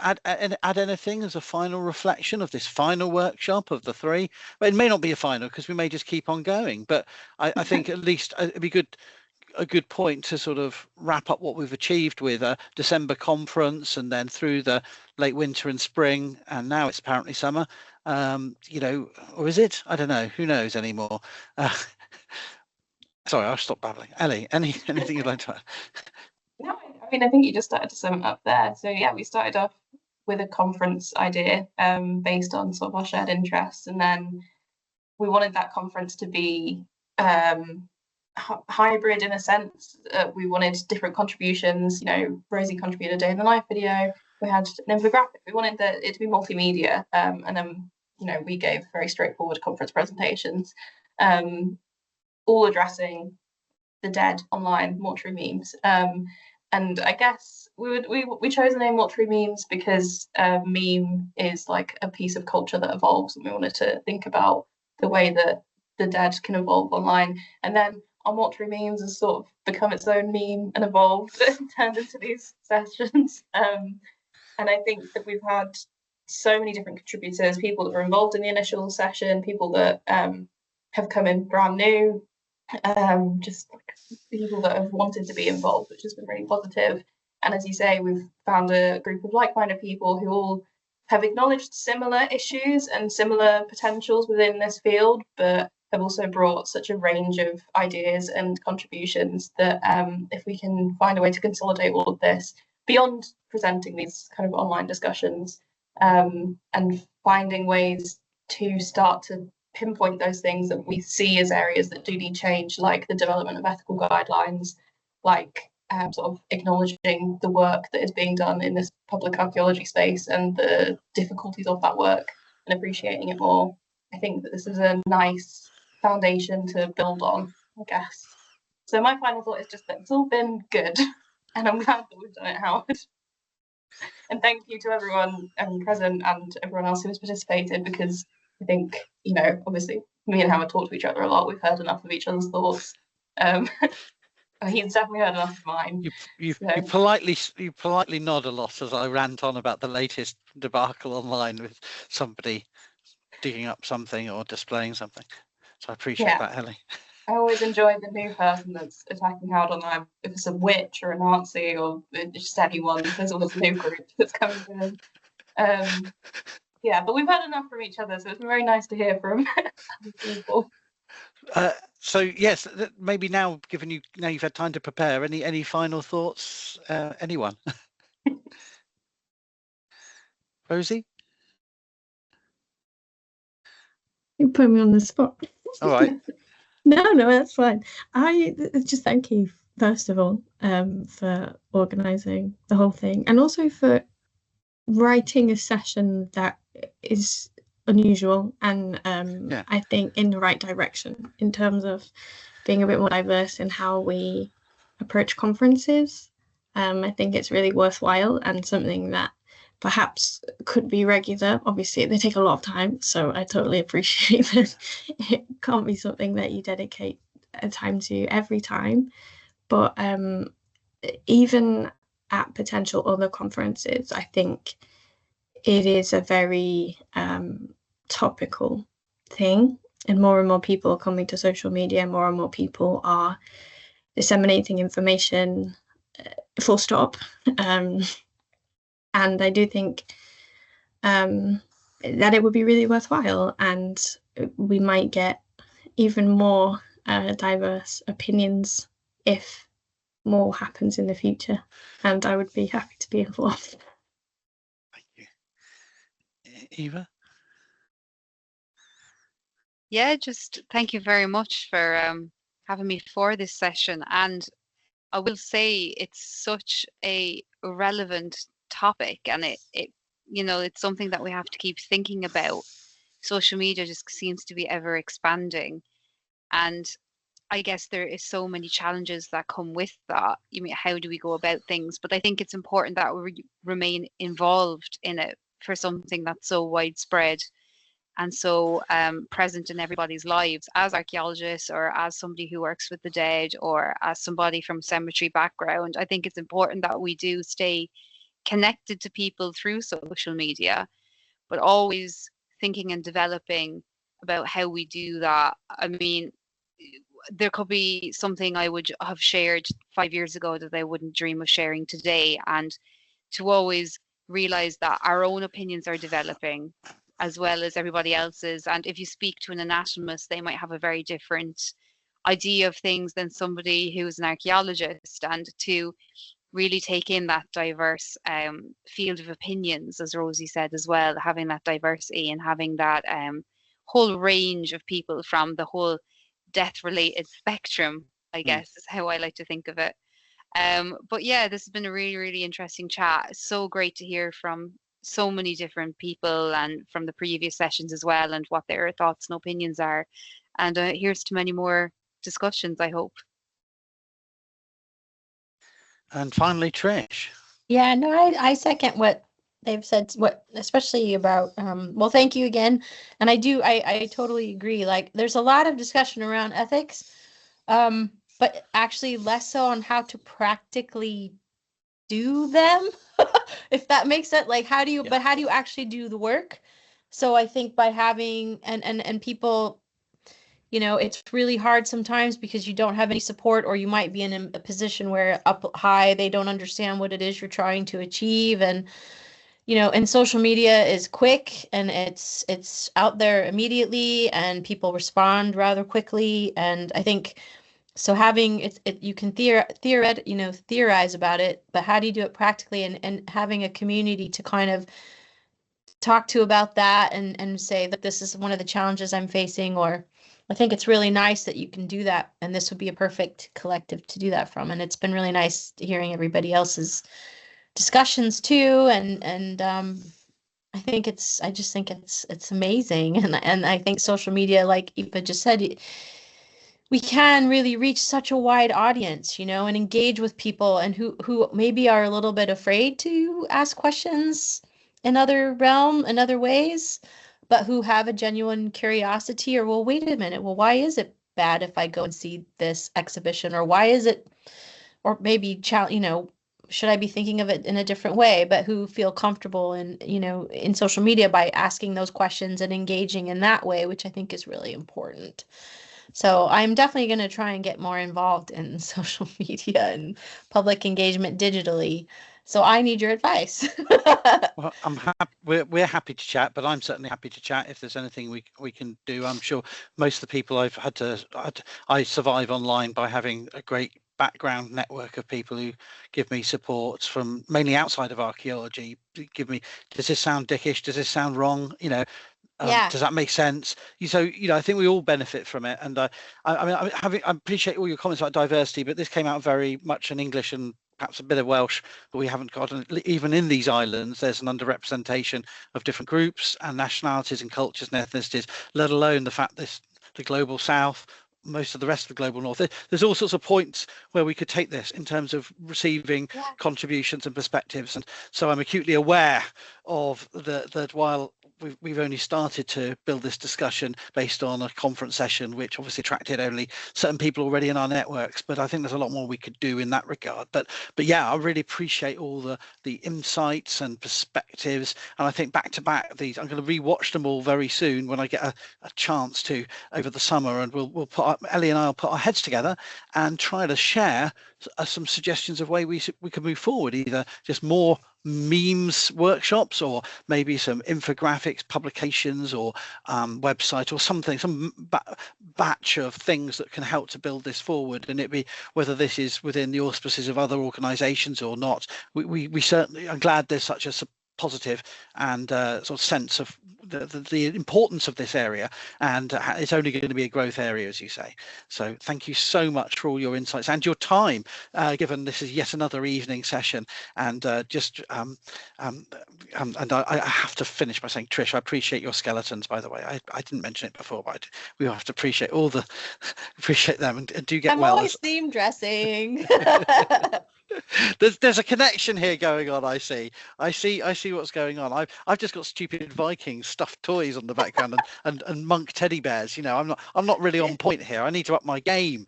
S1: add anything as a final reflection of this final workshop of the three? Well, it may not be a final because we may just keep on going, but I think at least it'd be a good point to sort of wrap up what we've achieved with a December conference, and then through the late winter and spring, and now it's apparently summer, or is it? I don't know. Who knows anymore? Sorry, I'll stop babbling. Ellie, anything you'd like to add?
S2: No, I mean, I think you just started to sum it up there. So yeah, we started off with a conference idea based on sort of our shared interests, and then we wanted that conference to be hybrid in a sense. We wanted different contributions. Rosie contributed a day in the life video. We had an infographic. We wanted it to be multimedia, and then we gave very straightforward conference presentations, all addressing the dead online, mortuary memes. And I guess we chose the name Mortuary Memes because meme is like a piece of culture that evolves, and we wanted to think about the way that the dead can evolve online. And then our Mortuary Memes has sort of become its own meme and evolved and turned into these sessions. And I think that we've had so many different contributors, people that were involved in the initial session, people that have come in brand new, just like people that have wanted to be involved, which has been really positive. And as you say, we've found a group of like-minded people who all have acknowledged similar issues and similar potentials within this field, but have also brought such a range of ideas and contributions that if we can find a way to consolidate all of this beyond presenting these kind of online discussions, and finding ways to start to pinpoint those things that we see as areas that do need change, like the development of ethical guidelines, like sort of acknowledging the work that is being done in this public archaeology space and the difficulties of that work, and appreciating it more. I think that this is a nice foundation to build on, I guess. So my final thought is just that it's all been good, and I'm glad that we've done it, Howard. And thank you to everyone present and everyone else who has participated, because I think, obviously me and Howard talk to each other a lot. We've heard enough of each other's thoughts. He's definitely heard enough of mine.
S1: You politely nod a lot as I rant on about the latest debacle online with somebody digging up something or displaying something. So I appreciate that, Ellie.
S2: I always enjoy the new person that's attacking Howard online. If it's a witch or a Nazi or just anyone, there's always a new group that's coming in. But we've had enough from each other, so it's been very nice to hear from other people.
S1: So yes, maybe now, given you've had time to prepare, any final thoughts, anyone? Rosie?
S4: You put me on the spot.
S1: All right.
S4: No, that's fine. I just thank you, first of all, for organising the whole thing, and also for writing a session that is unusual and I think in the right direction in terms of being a bit more diverse in how we approach conferences. I think it's really worthwhile and something that perhaps could be regular. Obviously, they take a lot of time, so I totally appreciate that it can't be something that you dedicate a time to every time, but even at potential other conferences, I think it is a very topical thing, and more people are coming to social media, more and more people are disseminating information, full stop. And I do think that it would be really worthwhile, and we might get even more diverse opinions if more happens in the future, and I would be happy to be involved.
S1: Thank you. Eva?
S3: Yeah, just thank you very much for having me for this session. And I will say it's such a relevant topic, and it you know, it's something that we have to keep thinking about. Social media just seems to be ever expanding, and I guess there is so many challenges that come with that. You mean, how do we go about things? But I think it's important that we remain involved in it for something that's so widespread and so present in everybody's lives, as archaeologists or as somebody who works with the dead or as somebody from cemetery background. I think it's important that we do stay connected to people through social media, but always thinking and developing about how we do that. I mean, there could be something I would have shared 5 years ago that I wouldn't dream of sharing today, and to always realize that our own opinions are developing as well as everybody else's. And if you speak to an anatomist, they might have a very different idea of things than somebody who's an archaeologist, and to really take in that diverse field of opinions, as Rosie said as well, having that diversity and having that whole range of people from the whole death related spectrum, I guess is how I like to think of it. But yeah, this has been a really, really interesting chat. It's so great to hear from so many different people and from the previous sessions as well, and what their thoughts and opinions are. And here's to many more discussions, I hope.
S1: And finally, Trish.
S5: Yeah, no, I second what they've said, what especially about well, thank you again. And I totally agree. Like, there's a lot of discussion around ethics, but actually less so on how to practically do them, if that makes sense. Like, how do you, but how do you actually do the work? So I think by having and people, you know, it's really hard sometimes because you don't have any support, or you might be in a position where up high they don't understand what it is you're trying to achieve. And you know, and social media is quick, and it's out there immediately, and people respond rather quickly. And I think so having it you can theorize about it, but how do you do it practically? And having a community to kind of talk to about that, and say that this is one of the challenges I'm facing, or I think it's really nice that you can do that, and this would be a perfect collective to do that from. And it's been really nice hearing everybody else's discussions too, and I just think it's amazing. And I think social media, like Aoife just said, we can really reach such a wide audience, you know, and engage with people, and who maybe are a little bit afraid to ask questions in other ways, but who have a genuine curiosity, or, well, wait a minute, well, why is it bad if I go and see this exhibition, or why is it, or maybe, you know, should I be thinking of it in a different way, but who feel comfortable in, you know, in social media by asking those questions and engaging in that way, which I think is really important. So I'm definitely going to try and get more involved in social media and public engagement digitally. So I need your advice.
S1: Well, I'm happy. We're happy to chat, but I'm certainly happy to chat if there's anything we can do. I'm sure most of the people I survive online by having a great background network of people who give me support from mainly outside of archaeology. Give me, does this sound dickish? Does this sound wrong? You know, does that make sense? So, you know, I think we all benefit from it. And I appreciate all your comments about diversity, but this came out very much in English and perhaps a bit of Welsh, but we haven't got, even in these islands, there's an underrepresentation of different groups and nationalities and cultures and ethnicities, let alone the fact that the global south, most of the rest of the global north, there's all sorts of points where we could take this in terms of receiving contributions and perspectives. And so I'm acutely aware of that while we've only started to build this discussion based on a conference session, which obviously attracted only certain people already in our networks. But I think there's a lot more we could do in that regard. But yeah, I really appreciate all the insights and perspectives. And I think back to back these, I'm going to rewatch them all very soon when I get a chance to over the summer, and we'll Ellie and I'll put our heads together and try to share some suggestions of way we could move forward, either just more memes workshops, or maybe some infographics publications, or website, or something, some batch of things that can help to build this forward. And it be whether this is within the auspices of other organizations or not, we certainly are glad there's such a positive and sort of sense of the importance of this area, and it's only going to be a growth area, as you say. So thank you so much for all your insights and your time, given this is yet another evening session. And and I have to finish by saying, Trish, I appreciate your skeletons, by the way. I didn't mention it before, but we have to appreciate appreciate them, and do get
S5: I'm
S1: well.
S5: always theme dressing.
S1: There's a connection here going on. I see what's going on. I've just got stupid Viking stuffed toys on the background and monk teddy bears. I'm not really on point here. I need to up my game.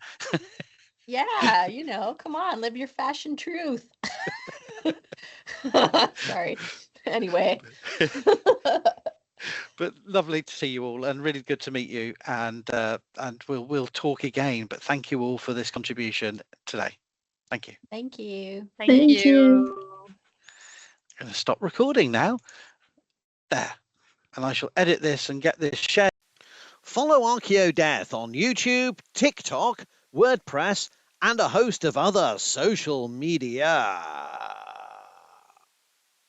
S5: Yeah, come on, live your fashion truth. Sorry. Anyway.
S1: But lovely to see you all, and really good to meet you. And we'll talk again. But thank you all for this contribution today. Thank you.
S5: Thank you.
S4: Thank you.
S1: I'm going to stop recording now. There. And I shall edit this and get this shared. Follow ArchaeoDeath on YouTube, TikTok, WordPress, and a host of other social media.